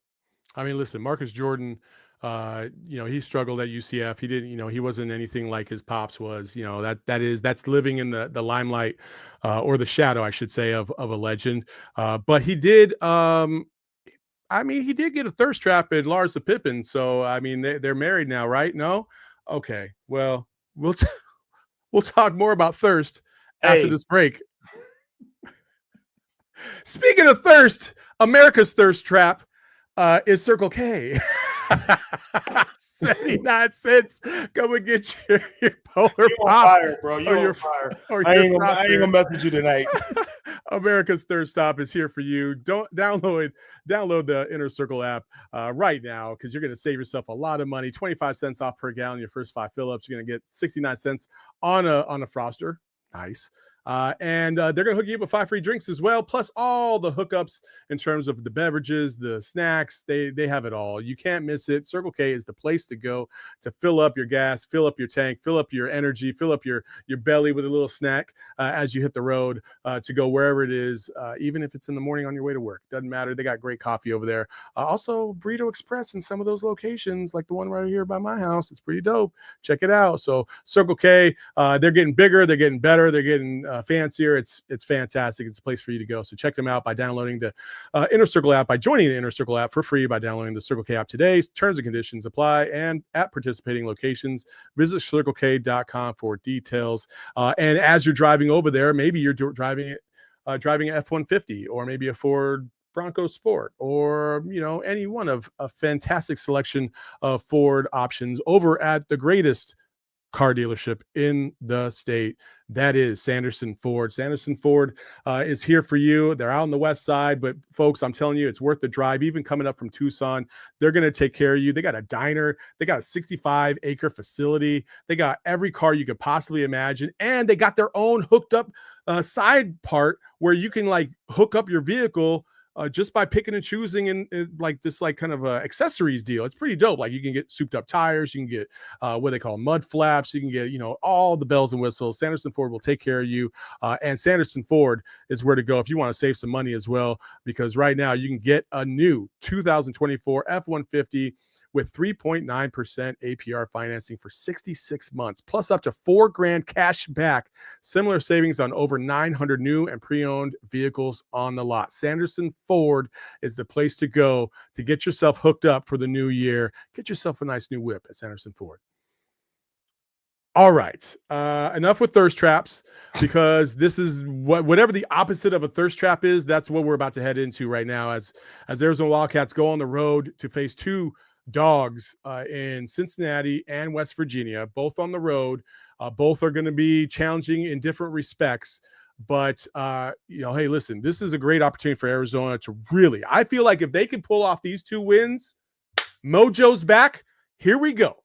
I mean, listen, Marcus Jordan, he struggled at UCF. He didn't, he wasn't anything like his pops was. That's living in the limelight or the shadow, I should say, of a legend. But he did. He did get a thirst trap in Lars Pippen. So I mean, they're married now, right? No, okay. Well, we'll talk more about thirst after this break. Speaking of thirst, America's thirst trap is Circle K. 79 cents. Come and get your Polar Pop. Fire, bro. You're fire. I ain't gonna mess with you tonight. America's Thirst Stop is here for you. Don't download the Inner Circle app right now because you're going to save yourself a lot of money. 25 cents off per gallon. Your first 5 fill-ups. You're going to get 69 cents on a Froster. Nice. And they're going to hook you up with 5 free drinks as well, plus all the hookups in terms of the beverages, the snacks. They have it all. You can't miss it. Circle K is the place to go to fill up your gas, fill up your tank, fill up your energy, fill up your belly with a little snack as you hit the road to go wherever it is, even if it's in the morning on your way to work. Doesn't matter. They got great coffee over there. Also, Burrito Express in some of those locations, like the one right here by my house. It's pretty dope. Check it out. So Circle K, they're getting bigger, they're getting better, they're getting fancier. It's fantastic. It's a place for you to go. So check them out by downloading the Inner Circle app, by joining the Inner Circle app for free by downloading the Circle K app today. Terms and conditions apply. And at participating locations, visit circlek.com for details. And as you're driving over there, maybe you're driving an F-150 or maybe a Ford Bronco Sport, or any one of a fantastic selection of Ford options over at the greatest car dealership in the state. That is Sanderson Ford. Sanderson Ford is here for you. They're out on the west side, but folks, I'm telling you, it's worth the drive. Even coming up from Tucson, they're going to take care of you. They got a diner. They got a 65-acre facility. They got every car you could possibly imagine, and they got their own hooked up side part where you can hook up your vehicle just by picking and choosing and like this kind of accessories deal. It's pretty dope. Like you can get souped up tires, you can get what they call mud flaps, you can get all the bells and whistles. Sanderson Ford will take care of you, and Sanderson Ford is where to go if you want to save some money as well, because right now you can get a new 2024 F-150 with 3.9% APR financing for 66 months, plus up to $4,000 cash back. Similar savings on over 900 new and pre-owned vehicles on the lot. Sanderson Ford is the place to go to get yourself hooked up for the new year. Get yourself a nice new whip at Sanderson Ford. All right, enough with thirst traps, because this is whatever the opposite of a thirst trap is. That's what we're about to head into right now as Arizona Wildcats go on the road to face two dogs in Cincinnati and West Virginia, both on the road. Both are going to be challenging in different respects, but hey, listen, this is a great opportunity for Arizona to really, I feel like if they can pull off these 2 wins, mojo's back. Here we go.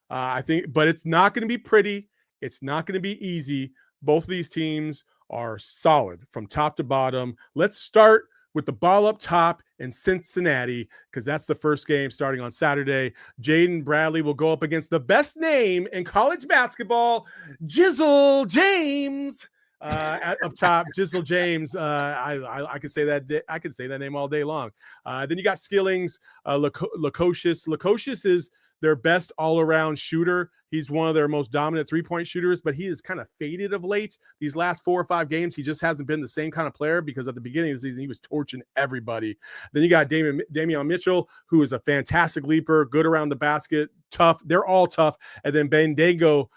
I think, but it's not going to be pretty. It's not going to be easy. Both of these teams are solid from top to bottom. Let's start with the ball up top in Cincinnati, because that's the first game starting on Saturday. Jaden Bradley will go up against the best name in college basketball, Jizzle James. Up top, Jizzle James. I could say that. I could say that name all day long. Then you got Skillings, Lukosius. Lukosius is their best all-around shooter. He's one of their most dominant three-point shooters, but he is kind of faded of late. These last 4 or 5 games, he just hasn't been the same kind of player, because at the beginning of the season, he was torching everybody. Then you got Damian Mitchell, who is a fantastic leaper, good around the basket, tough. They're all tough. And then Bandago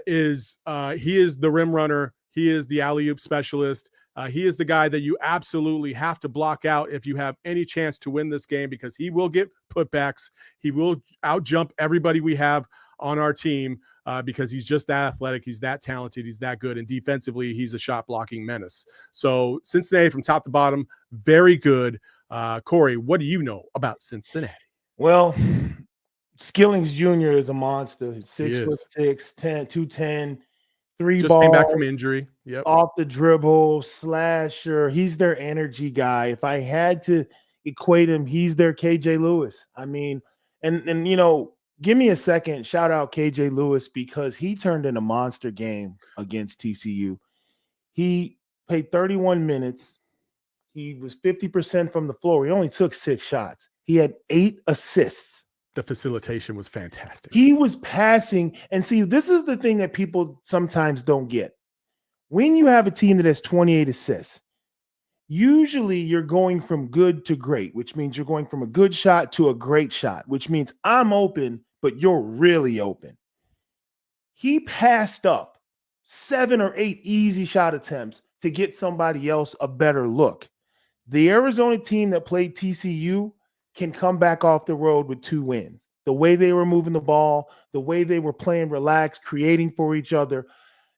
is the rim runner. He is the alley-oop specialist. He is the guy that you absolutely have to block out if you have any chance to win this game, because he will get putbacks. He will outjump everybody we have on our team because he's just that athletic. He's that talented. He's that good. And defensively, he's a shot blocking menace. So Cincinnati from top to bottom, very good. Corey, what do you know about Cincinnati? Well, Skillings Jr. is a monster. He's 6'6", 210. Just came back from injury. Yep. Off the dribble, slasher. He's their energy guy. If I had to equate him, he's their KJ Lewis. I mean, and give me a second. Shout out KJ Lewis, because he turned in a monster game against TCU. He played 31 minutes. He was 50% from the floor. He only took 6 shots. He had 8 assists. The facilitation was fantastic. He was passing. And see, this is the thing that people sometimes don't get. When you have a team that has 28 assists, usually you're going from good to great, which means you're going from a good shot to a great shot, which means I'm open, but you're really open. He passed up 7 or 8 easy shot attempts to get somebody else a better look. The Arizona team that played TCU can come back off the road with 2 wins. The way they were moving the ball, the way they were playing relaxed, creating for each other.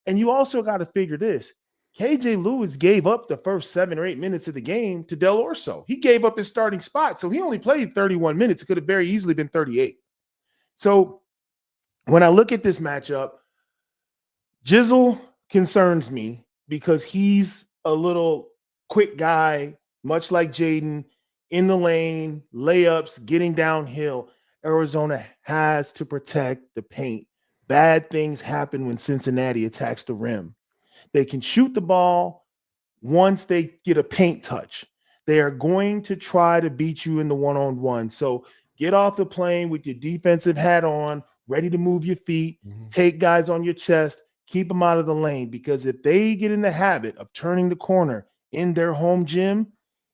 And you also got to figure this. KJ Lewis gave up the first 7 or 8 minutes of the game to Del Orso. He gave up his starting spot, so he only played 31 minutes. It could have very easily been 38. So when I look at this matchup, Jizzle concerns me because he's a little quick guy, much like Jaden, in the lane, layups, getting downhill. Arizona has to protect the paint. Bad things happen when Cincinnati attacks the rim. They can shoot the ball once they get a paint touch. They are going to try to beat you in the one-on-one. So get off the plane with your defensive hat on, ready to move your feet, take guys on your chest, keep them out of the lane, because if they get in the habit of turning the corner in their home gym,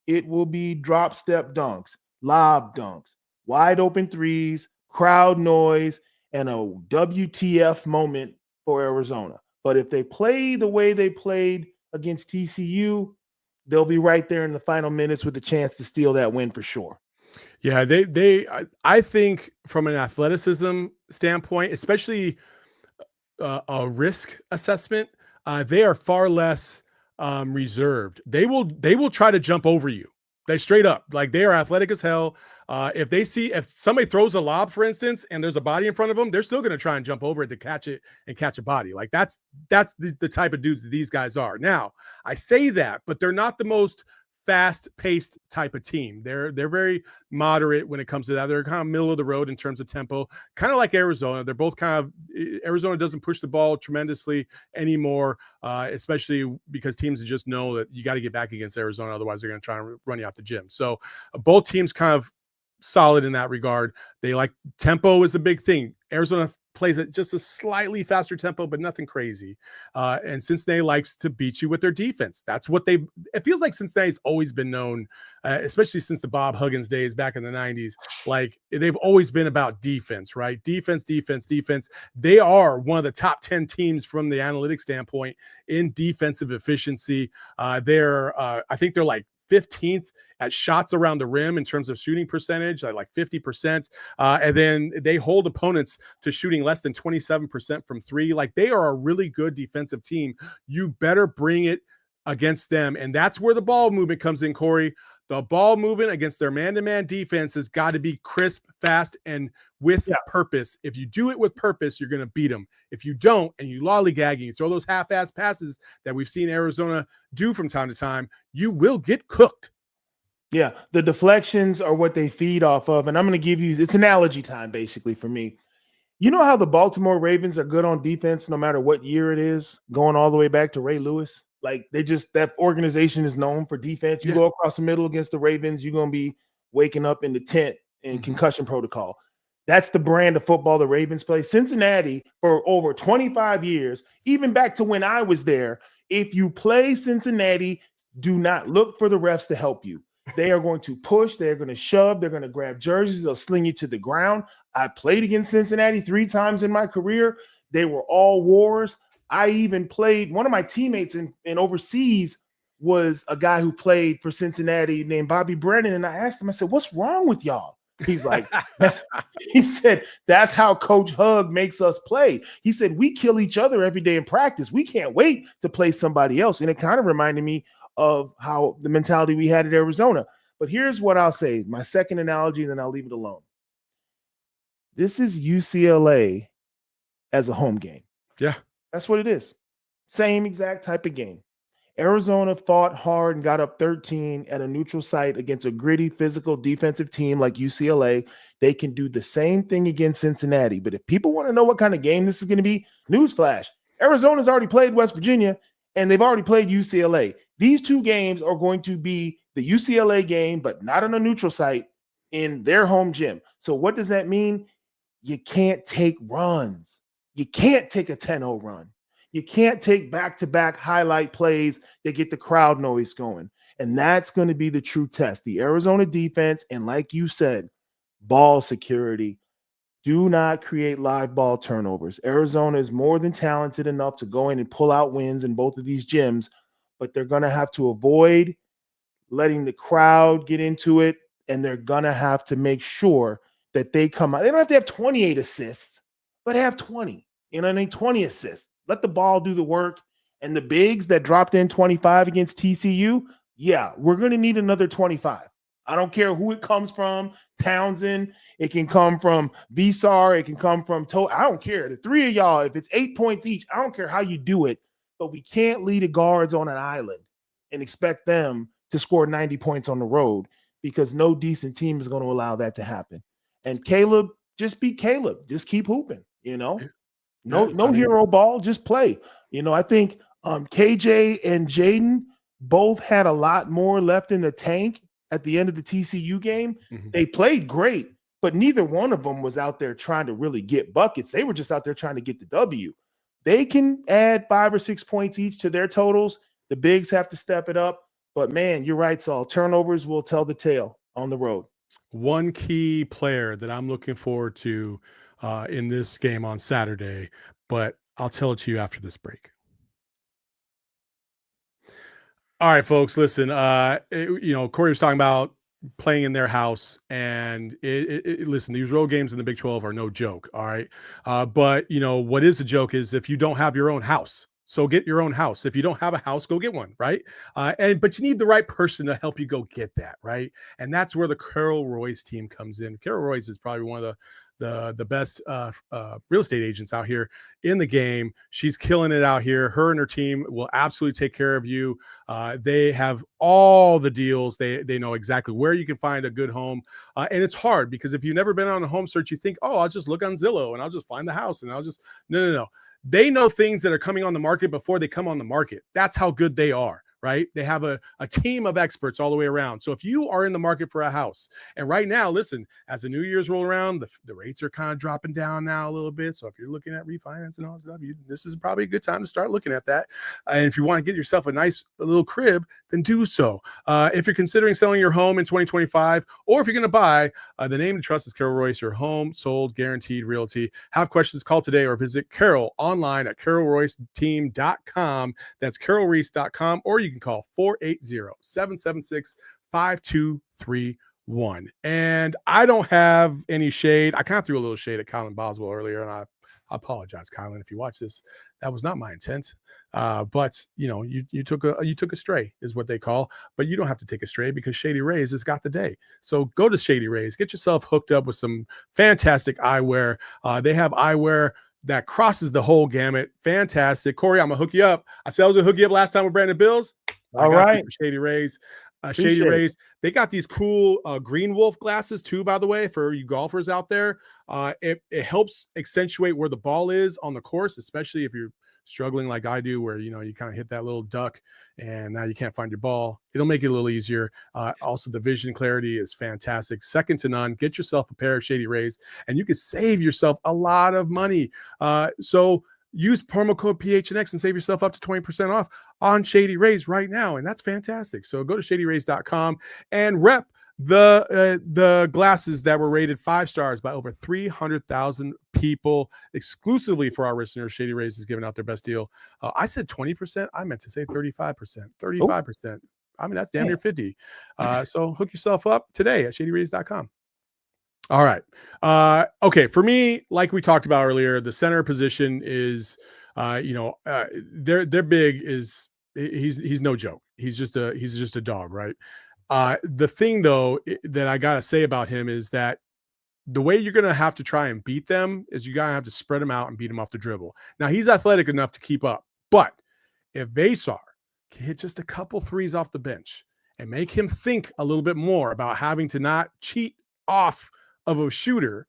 it will be drop step dunks, lob dunks, wide open threes, crowd noise, and a WTF moment for Arizona. But if they play the way they played against TCU, they'll be right there in the final minutes with a chance to steal that win for sure. Yeah, I think from an athleticism standpoint, especially a risk assessment, they are far less reserved. They will try to jump over you. They straight up, like, they are athletic as hell. If somebody throws a lob, for instance, and there's a body in front of them, they're still going to try and jump over it to catch it and catch a body. Like, that's the type of dudes that these guys are. Now, I say that, but they're not the most fast-paced type of team. They're very moderate when it comes to that. They're kind of middle of the road in terms of tempo, kind of like Arizona. They're both kind of Arizona doesn't push the ball tremendously anymore, especially because teams just know that you got to get back against Arizona, otherwise they're going to try and run you out the gym. So both teams kind of solid in that regard. They like tempo is a big thing. Arizona plays at just a slightly faster tempo, but nothing crazy. And Cincinnati likes to beat you with their defense. That's what it feels like Cincinnati's always been known, especially since the Bob Huggins days back in the 90s. Like, they've always been about defense, right? Defense. They are one of the top 10 teams from the analytics standpoint in defensive efficiency. I think they're like 15th at shots around the rim in terms of shooting percentage, like 50%. And then they hold opponents to shooting less than 27% from three. Like, they are a really good defensive team. You better bring it against them. And that's where the ball movement comes in, Corey. The ball movement against their man-to-man defense has got to be crisp, fast, and with purpose. If you do it with purpose, you're going to beat them. If you don't, and you lollygag and you throw those half-ass passes that we've seen Arizona do from time to time, you will get cooked. Yeah, the deflections are what they feed off of. And I'm going to give you, it's analogy time basically for me. You know how the Baltimore Ravens are good on defense no matter what year it is, going all the way back to Ray Lewis? Like, that organization is known for defense. You go across the middle against the Ravens, you're going to be waking up in the tent in concussion protocol. That's the brand of football the Ravens play. Cincinnati, for over 25 years, even back to when I was there, if you play Cincinnati, do not look for the refs to help you. They are going to push. They're going to shove. They're going to grab jerseys. They'll sling you to the ground. I played against Cincinnati 3 times in my career. They were all wars. I even played, one of my teammates in overseas was a guy who played for Cincinnati named Bobby Brennan. And I asked him, I said, what's wrong with y'all? He's like, he said, that's how Coach Hug makes us play. He said, we kill each other every day in practice. We can't wait to play somebody else. And it kind of reminded me of how the mentality we had at Arizona. But here's what I'll say. My second analogy, and then I'll leave it alone. This is UCLA as a home game. Yeah. That's what it is. Same exact type of game. Arizona fought hard and got up 13 at a neutral site against a gritty, physical, defensive team like UCLA. They can do the same thing against Cincinnati. But if people want to know what kind of game this is going to be, newsflash, Arizona's already played West Virginia, and they've already played UCLA. These two games are going to be the UCLA game, but not on a neutral site in their home gym. So what does that mean? You can't take runs. You can't take a 10-0 run. You can't take back-to-back highlight plays that get the crowd noise going. And that's going to be the true test. The Arizona defense, and like you said, ball security. Do not create live ball turnovers. Arizona is more than talented enough to go in and pull out wins in both of these gyms, but they're going to have to avoid letting the crowd get into it, and they're going to have to make sure that they come out. They don't have to have 28 assists, but have 20. You know what I mean? 20 assists. Let the ball do the work. And the bigs that dropped in 25 against TCU, yeah, we're going to need another 25. I don't care who it comes from, Townsend. It can come from Visar. It can come from I don't care. The three of y'all, if it's 8 points each, I don't care how you do it. but we can't leave the guards on an island and expect them to score 90 points on the road, because no decent team is going to allow that to happen. And Caleb, just be Caleb. Just keep hooping, No hero ball, just play. I think KJ and Jaden both had a lot more left in the tank at the end of the TCU game. Mm-hmm. They played great, but neither one of them was out there trying to really get buckets. They were just out there trying to get the W. They can add 5 or 6 points each to their totals. The bigs have to step it up. But, man, you're right, Saul. Turnovers will tell the tale on the road. One key player that I'm looking forward to in this game on Saturday, but I'll tell it to you after this break. All right, folks, listen, Corey was talking about playing in their house, and listen, these road games in the Big 12 are no joke. All right. But what is the joke is if you don't have your own house. So get your own house. If you don't have a house, go get one, right? But you need the right person to help you go get that, right? And that's where the Carol Royce team comes in. Carol Royce is probably one of the best real estate agents out here in the game. She's killing it out here. Her and her team will absolutely take care of you. They have all the deals. They know exactly where you can find a good home. And it's hard because if you've never been on a home search, you think, oh, I'll just look on Zillow and I'll just find the house and I'll just no. They know things that are coming on the market before they come on the market. That's how good they are, right? They have a team of experts all the way around. So if you are in the market for a house, and right now, listen, as the New Year's roll around, the rates are kind of dropping down now a little bit. So if you're looking at refinance and all that stuff, this is probably a good time to start looking at that. And if you want to get yourself a nice little crib, then do so. If you're considering selling your home in 2025, or if you're going to buy, the name to trust is Carol Royce, your home sold guaranteed realty. Have questions, call today or visit Carol online at carolroyceteam.com. That's carolreese.com, or you can call 480-776-5231. And I don't have any shade. I kind of threw a little shade at Colin Boswell earlier, and I apologize, Colin, if you watch this. That was not my intent. But you took a stray is what they call, but you don't have to take a stray because Shady Rays has got the day. So go to Shady Rays, get yourself hooked up with some fantastic eyewear. They have eyewear that crosses the whole gamut. Fantastic. Corey, I'm gonna hook you up. I said I was gonna hook you up last time with Brandon Bills. All right. Shady Rays. Shady Rays. They got these cool Green Wolf glasses too, by the way, for you golfers out there. It helps accentuate where the ball is on the course, especially if you're struggling like I do, where you kind of hit that little duck and now you can't find your ball. It'll make it a little easier. Also, the vision clarity is fantastic, second to none. Get yourself a pair of Shady Rays, and you can save yourself a lot of money. So use promo code PHNX and save yourself up to 20% off on Shady Rays right now, and that's fantastic. So go to shadyrays.com and rep the glasses that were rated 5 stars by over 300,000 people exclusively for our listeners. Shady Rays is giving out their best deal. I said 20%. I meant to say 35%. 35%. I mean, that's damn near 50. So hook yourself up today at shadyrays.com. All right. Okay. For me, like we talked about earlier, the center position is, their big is he's no joke. He's just a dog, right? The thing though that I gotta say about him is that the way you're gonna have to try and beat them is you gotta have to spread them out and beat them off the dribble. Now he's athletic enough to keep up, but if Versar can hit just a couple threes off the bench and make him think a little bit more about having to not cheat off of a shooter,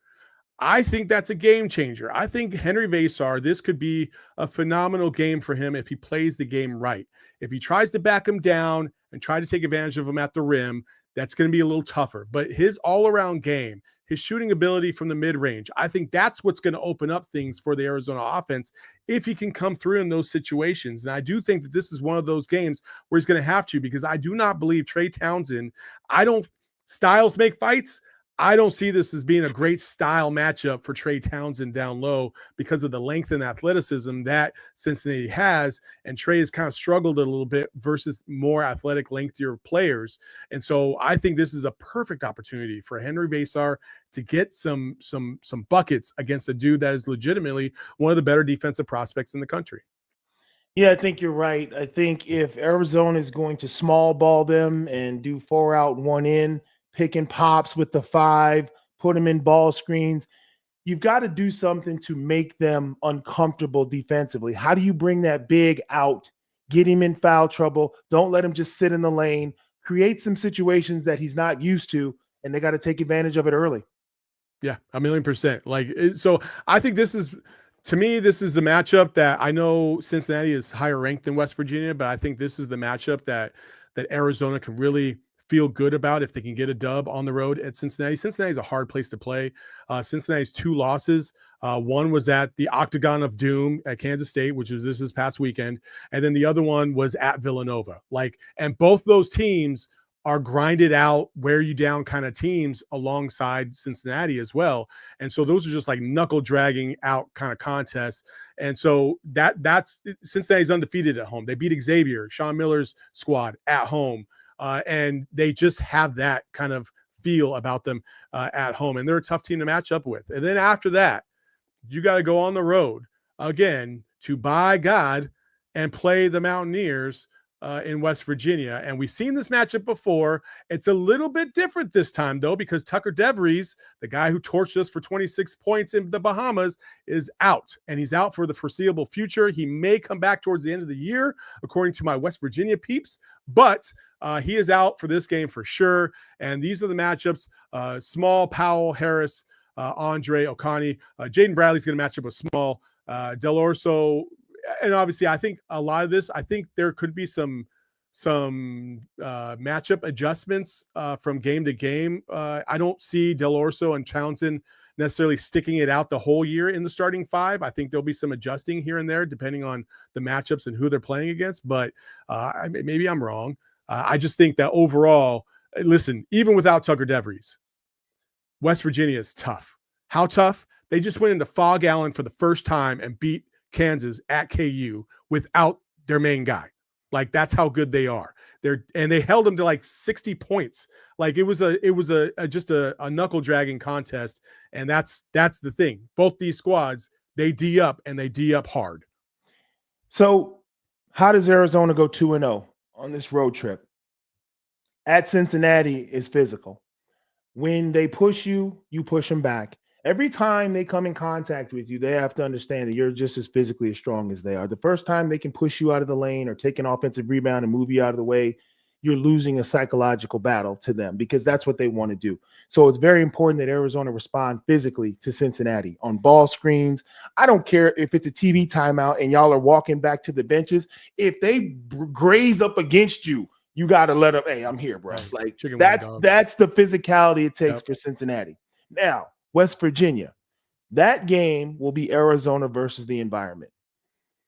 I think that's a game changer. I think Henry Versar, this could be a phenomenal game for him if he plays the game right. If he tries to back him down and try to take advantage of him at the rim, that's going to be a little tougher. But his all-around game, his shooting ability from the mid-range, I think that's what's going to open up things for the Arizona offense if he can come through in those situations. And I do think that this is one of those games where he's going to have to, because I do not believe Trey Townsend, styles make fights. I don't see this as being a great style matchup for Trey Townsend down low because of the length and athleticism that Cincinnati has. And Trey has kind of struggled a little bit versus more athletic, lengthier players. And so I think this is a perfect opportunity for Henry Versar to get some buckets against a dude that is legitimately one of the better defensive prospects in the country. Yeah, I think you're right. I think if Arizona is going to small ball them and do 4 out, 1 in, picking pops with the 5, put them in ball screens, you've got to do something to make them uncomfortable defensively. How do you bring that big out, get him in foul trouble, don't let him just sit in the lane, create some situations that he's not used to, and they got to take advantage of it early. Yeah, 1,000,000%. So I think to me, this is the matchup that I know Cincinnati is higher ranked than West Virginia, but I think this is the matchup that Arizona can really feel good about if they can get a dub on the road at Cincinnati. Cincinnati is a hard place to play. Cincinnati's 2 losses. One was at the Octagon of Doom at Kansas State, which is this past weekend, and then the other one was at Villanova. And both those teams are grinded out, wear you down kind of teams alongside Cincinnati as well. And so those are just like knuckle dragging out kind of contests. And so that's Cincinnati's undefeated at home. They beat Xavier, Sean Miller's squad at home. And they just have that kind of feel about them at home. And they're a tough team to match up with. And then after that, you got to go on the road again to, by God, and play the Mountaineers in West Virginia. And we've seen this matchup before. It's a little bit different this time, though, because Tucker DeVries, the guy who torched us for 26 points in the Bahamas, is out. And he's out for the foreseeable future. He may come back towards the end of the year, according to my West Virginia peeps. But he is out for this game for sure. And these are the matchups. Small, Powell, Harris, Andre, Okani. Jaden Bradley's going to match up with Small. Del Orso, and obviously, I think a lot of this, I think there could be some matchup adjustments from game to game. I don't see Del Orso and Townsend necessarily sticking it out the whole year in the starting 5. I think there'll be some adjusting here and there depending on the matchups and who they're playing against. But maybe I'm wrong. I just think that overall, listen, even without Tucker DeVries, West Virginia is tough. How tough? They just went into Fog Allen for the first time and beat Kansas at KU without their main guy. That's how good they are. They held them to like 60 points. It was just a knuckle dragging contest. And that's the thing. Both these squads, they D up and they D up hard. So how does Arizona go 2-0 on this road trip? At Cincinnati is physical. When they push you, you push them back. Every time they come in contact with you, they have to understand that you're just as physically as strong as they are. The first time they can push you out of the lane or take an offensive rebound and move you out of the way, you're losing a psychological battle to them because that's what they want to do. So it's very important that Arizona respond physically to Cincinnati on ball screens. I don't care if it's a TV timeout and y'all are walking back to the benches. If they graze up against you, you got to let them, hey, I'm here, bro. That's the physicality it takes for Cincinnati. Now, West Virginia, that game will be Arizona versus the environment.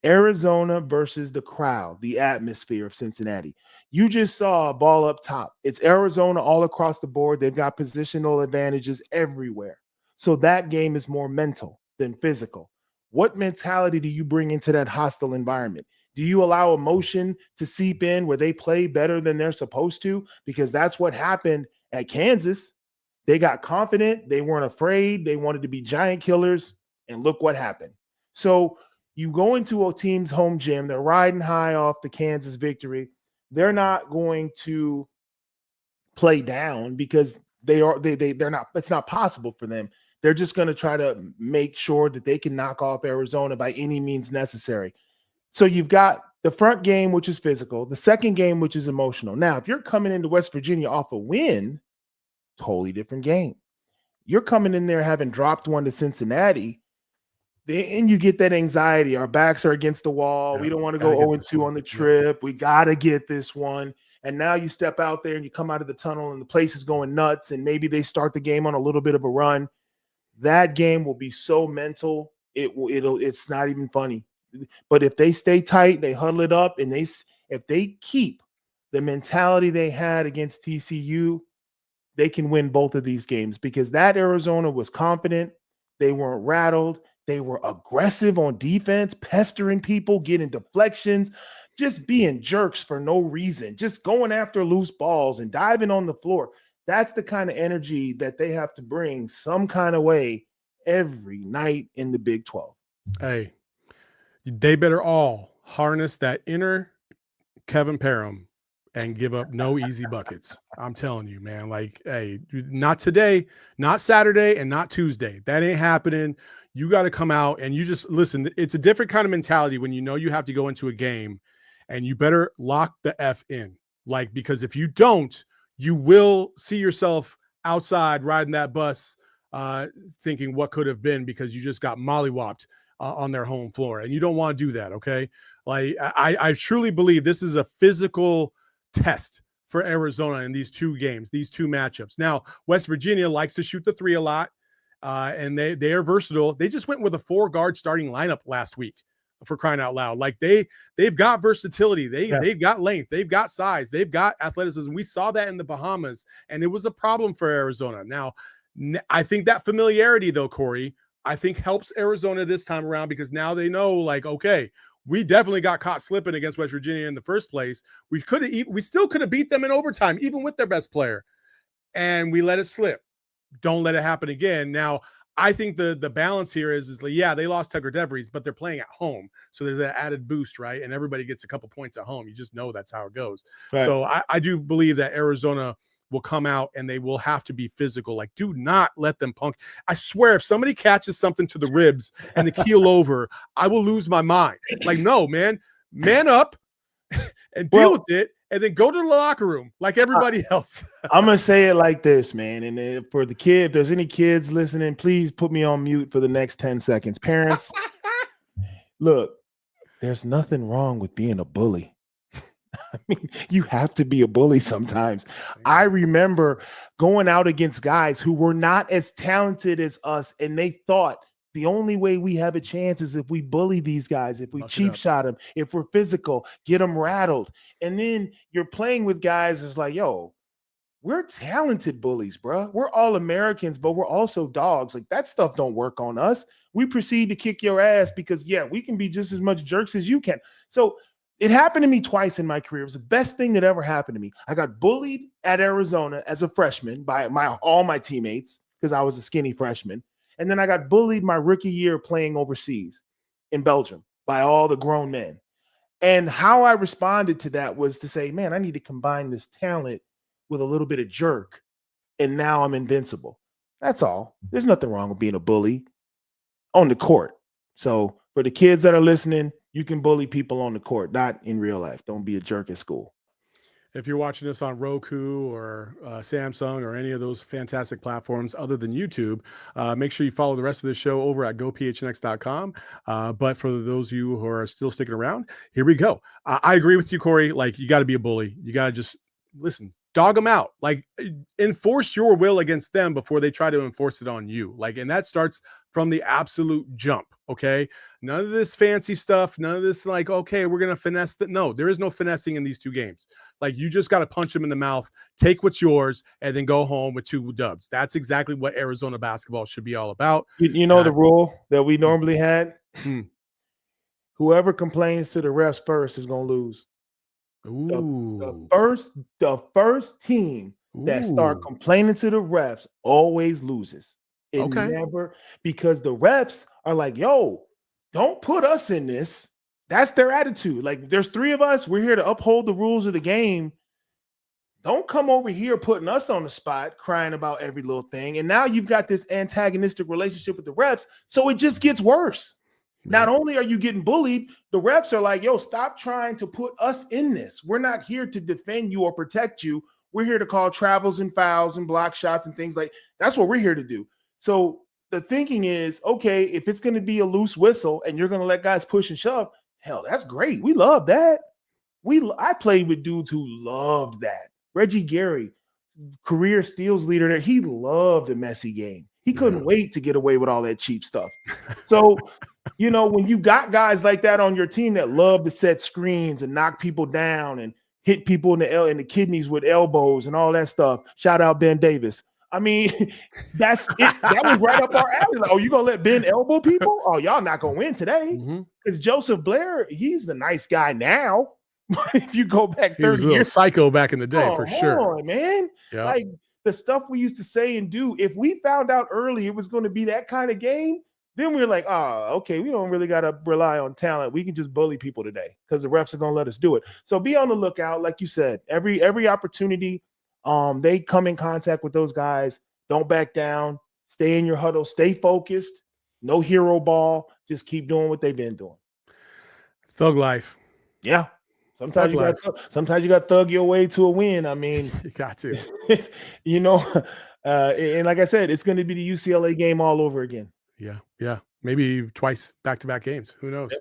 Arizona versus the crowd, the atmosphere of Cincinnati. You just saw a ball up top. It's Arizona all across the board. They've got positional advantages everywhere. So that game is more mental than physical. What mentality do you bring into that hostile environment? Do you allow emotion to seep in where they play better than they're supposed to? Because that's what happened at Kansas. They got confident. They weren't afraid. They wanted to be giant killers. And look what happened. So you go into a team's home gym. They're riding high off the Kansas victory. They're not going to play down because they're not. It's not possible for them. They're just going to try to make sure that they can knock off Arizona by any means necessary. So you've got the front game, which is physical, the second game, which is emotional. Now, if you're coming into West Virginia off a win, totally different game. You're coming in there having dropped one to Cincinnati, and you get that anxiety. Our backs are against the wall. Yeah, we don't want to go 0-2 on the trip. Yeah. We got to get this one. And now you step out there and you come out of the tunnel and the place is going nuts, and maybe they start the game on a little bit of a run. That game will be so mental, it's not even funny. But if they stay tight, they huddle it up, and if they keep the mentality they had against TCU, they can win both of these games because that Arizona was confident. They weren't rattled. They were aggressive on defense, pestering people, getting deflections, just being jerks for no reason, just going after loose balls and diving on the floor. That's the kind of energy that they have to bring some kind of way every night in the Big 12. Hey, they better all harness that inner Kevin Parham and give up no easy buckets. I'm telling you, man. Like, hey, not today, not Saturday, and not Tuesday. That ain't happening. You got to come out and you just listen. It's a different kind of mentality when you know you have to go into a game and you better lock the F in. Like, because if you don't, you will see yourself outside riding that bus thinking what could have been because you just got mollywopped on their home floor. And you don't want to do that, okay? Like, I truly believe this is a physical test for Arizona in these two games, these two matchups. Now, West Virginia likes to shoot the three a lot, and they are versatile. They just went with a 4-guard starting lineup last week, for crying out loud. Like, they've got versatility. They've got length. They've got size. They've got athleticism. We saw that in the Bahamas, and it was a problem for Arizona. Now, I think that familiarity, though, Corey, I think helps Arizona this time around because now they know, like, okay, we definitely got caught slipping against West Virginia in the first place. We still could have beat them in overtime, even with their best player, and we let it slip. Don't let it happen again. Now, I think the balance here is like, yeah, they lost Tucker DeVries, but they're playing at home, so there's that added boost, right? And everybody gets a couple points at home. You just know that's how it goes. Right. So I do believe that Arizona will come out and they will have to be physical. Like, do not let them punk. I swear, if somebody catches something to the ribs and the keel over, I will lose my mind. Like, no, man up and deal with it, and then go to the locker room like everybody else. I'm going to say it like this, man. And for the kid, if there's any kids listening, please put me on mute for the next 10 seconds. Parents, look, there's nothing wrong with being a bully. I mean, you have to be a bully sometimes. I remember going out against guys who were not as talented as us, and they thought the only way we have a chance is if we bully these guys, if we cheap shot them, if we're physical, get them rattled. And then you're playing with guys that's like, yo, we're talented bullies, bro. We're all Americans, but we're also dogs. Like, that stuff don't work on us. We proceed to kick your ass because, yeah, we can be just as much jerks as you can. So it happened to me twice in my career. It was the best thing that ever happened to me. I got bullied at Arizona as a freshman by all my teammates because I was a skinny freshman. And then I got bullied my rookie year playing overseas in Belgium by all the grown men. And how I responded to that was to say, man, I need to combine this talent with a little bit of jerk. And now I'm invincible. That's all. There's nothing wrong with being a bully on the court. So for the kids that are listening, you can bully people on the court, not in real life. Don't be a jerk at school. If you're watching this on Roku or Samsung or any of those fantastic platforms other than YouTube, make sure you follow the rest of the show over at gophnx.com. But for those of you who are still sticking around, here we go. I agree with you, Corey. Like, you got to be a bully. You got to just listen, dog them out. Like, enforce your will against them before they try to enforce it on you. Like, and that starts from the absolute jump. Okay. None of this fancy stuff. None of this like, okay, we're going to finesse that. No, there is no finessing in these two games. Like, you just got to punch them in the mouth, take what's yours, and then go home with 2 dubs. That's exactly what Arizona basketball should be all about. You know the rule that we normally had? Whoever complains to the refs first is going to lose. The first team that start complaining to the refs always loses. It never, because the refs are like, yo, don't put us in this. That's their attitude. Like, there's 3 of us. We're here to uphold the rules of the game. Don't come over here putting us on the spot, crying about every little thing. And now you've got this antagonistic relationship with the refs. So it just gets worse. Not only are you getting bullied, the refs are like, yo, stop trying to put us in this. We're not here to defend you or protect you. We're here to call travels and fouls and block shots and things like that's what we're here to do. So the thinking is, okay, if it's going to be a loose whistle and you're going to let guys push and shove, hell, that's great. We love that. I played with dudes who loved that. Reggie Gary, career steals leader, there, he loved a messy game. He couldn't wait to get away with all that cheap stuff. So, you know, when you got guys like that on your team that love to set screens and knock people down and hit people in the kidneys with elbows and all that stuff. Shout out Ben Davis. I mean, that's it. That was right up our alley. Like, oh, you gonna let Ben elbow people? Oh, y'all not gonna win today. Because Joseph Blair, he's the nice guy now. If you go back 30 he was a years, psycho back in the day, for sure. On, man. Yeah. Like the stuff we used to say and do. If we found out early it was going to be that kind of game, then we're like, oh, okay, we don't really got to rely on talent. We can just bully people today because the refs are going to let us do it. So be on the lookout. Like you said, every opportunity they come in contact with those guys, don't back down, stay in your huddle, stay focused, no hero ball, just keep doing what they've been doing. Thug life. Yeah. Sometimes you got to thug your way to a win. I mean, you got to, and like I said, it's going to be the UCLA game all over again. Yeah. Maybe twice back-to-back games. Who knows?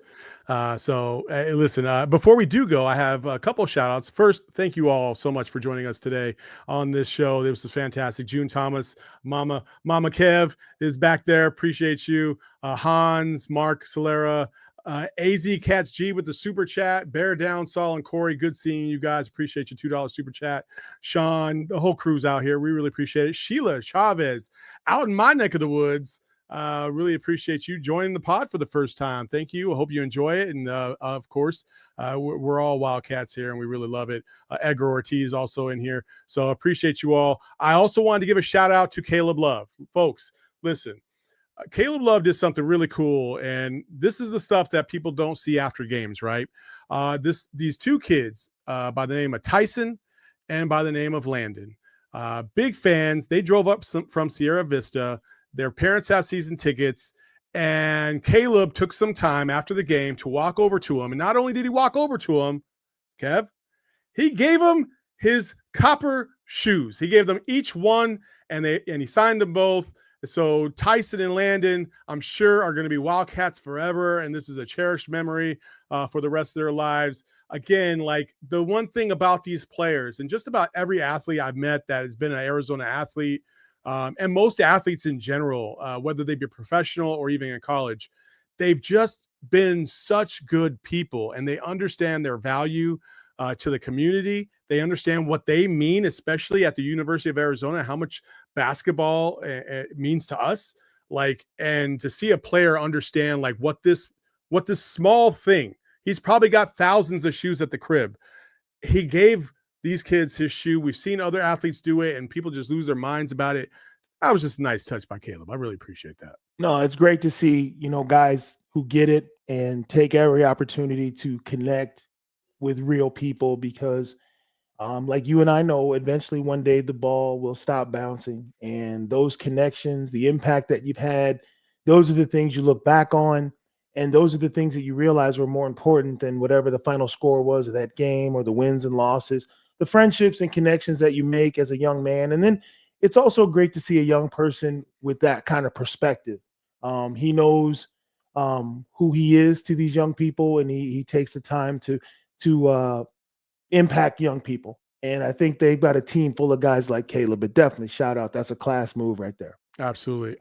So listen, before we do go, I have a couple of shout outs. First, thank you all so much for joining us today on this show. This was fantastic. June Thomas, Mama Kev is back there. Appreciate you. Hans, Mark Solera, AZ Cats G with the super chat. Bear down, Saul and Corey. Good seeing you guys. Appreciate your $2 super chat. Sean, the whole crew's out here. We really appreciate it. Sheila Chavez out in my neck of the woods. Really appreciate you joining the pod for the first time. Thank you. I hope you enjoy it. And of course, we're all Wildcats here and we really love it. Edgar Ortiz also in here. So appreciate you all. I also wanted to give a shout out to Caleb Love. Folks, listen, Caleb Love did something really cool. And this is the stuff that people don't see after games, right? These two kids by the name of Tyson and by the name of Landon, big fans. They drove up from Sierra Vista. Their parents have season tickets, and Caleb took some time after the game to walk over to him. And not only did he walk over to him, Kev, he gave him his copper shoes. He gave them each one, and he signed them both. So Tyson and Landon, I'm sure, are going to be Wildcats forever, and this is a cherished memory for the rest of their lives. Again, like the one thing about these players, and just about every athlete I've met that has been an Arizona athlete, and most athletes in general, whether they be professional or even in college, they've just been such good people, and they understand their value to the community. They understand what they mean, especially at the University of Arizona, how much basketball means to us. Like, and to see a player understand like what this small thing, he's probably got thousands of shoes at the crib. He gave these kids his shoe. We've seen other athletes do it and people just lose their minds about it. That was just a nice touch by Caleb. I really appreciate that. No, it's great to see, guys who get it and take every opportunity to connect with real people because like you and I know, eventually one day the ball will stop bouncing, and those connections, the impact that you've had, those are the things you look back on. And those are the things that you realize were more important than whatever the final score was of that game or the wins and losses, the friendships and connections that you make as a young man. And then it's also great to see a young person with that kind of perspective. He knows who he is to these young people, and he takes the time to impact young people. And I think they've got a team full of guys like Caleb, but definitely shout out. That's a class move right there. Absolutely.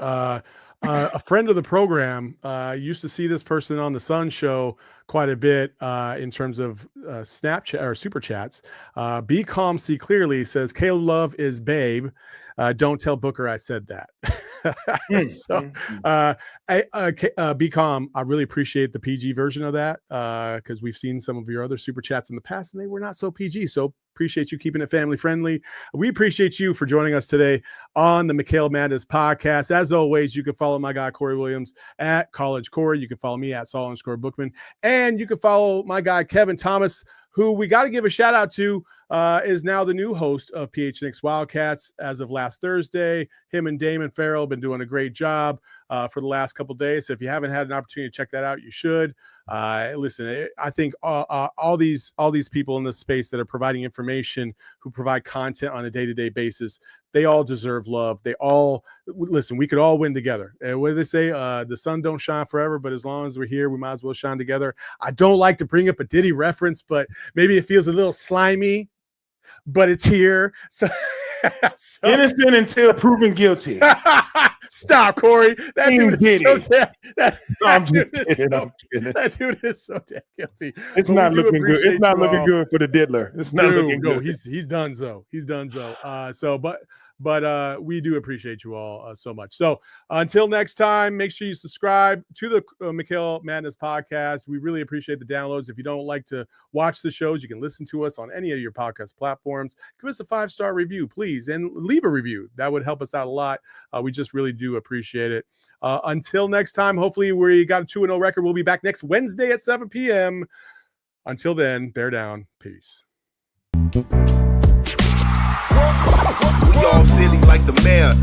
A friend of the program used to see this person on the Sun show quite a bit in terms of Snapchat or super chats. Be Calm, See Clearly says, Caleb Love is babe. Don't tell Booker I said that. Be Calm, I really appreciate the PG version of that because we've seen some of your other super chats in the past and they were not so PG. So appreciate you keeping it family friendly. We appreciate you for joining us today on the Mikhail Madness podcast. As always, you can follow my guy Corey Williams at College Corey. You can follow me at Saul_Bookman, and you can follow my guy Kevin Thomas, who we got to give a shout out to, is now the new host of PHNX Wildcats as of last Thursday. Him and Damon Farrell have been doing a great job for the last couple of days. So if you haven't had an opportunity to check that out, you should. Listen, I think all these people in this space that are providing information, who provide content on a day-to-day basis, they all deserve love. They all listen. We could all win together. What do they say? The sun don't shine forever, but as long as we're here, we might as well shine together. I don't like to bring up a Diddy reference, but maybe it feels a little slimy, but it's here. So innocent until proven guilty. Stop, Corey. That dude is so damn. That dude is so damn guilty. It's not looking good. It's not looking good for the diddler. It's not looking good. He's done so. He's done so. But we do appreciate you all so much. So until next time, make sure you subscribe to the Mikhail Madness podcast. We really appreciate the downloads. If you don't like to watch the shows, you can listen to us on any of your podcast platforms. Give us a 5-star review, please, and leave a review. That would help us out a lot. We just really do appreciate it. Until next time, hopefully we got a 2-0 record. We'll be back next Wednesday at 7 p.m. Until then, bear down. Peace. We all silly like the mayor.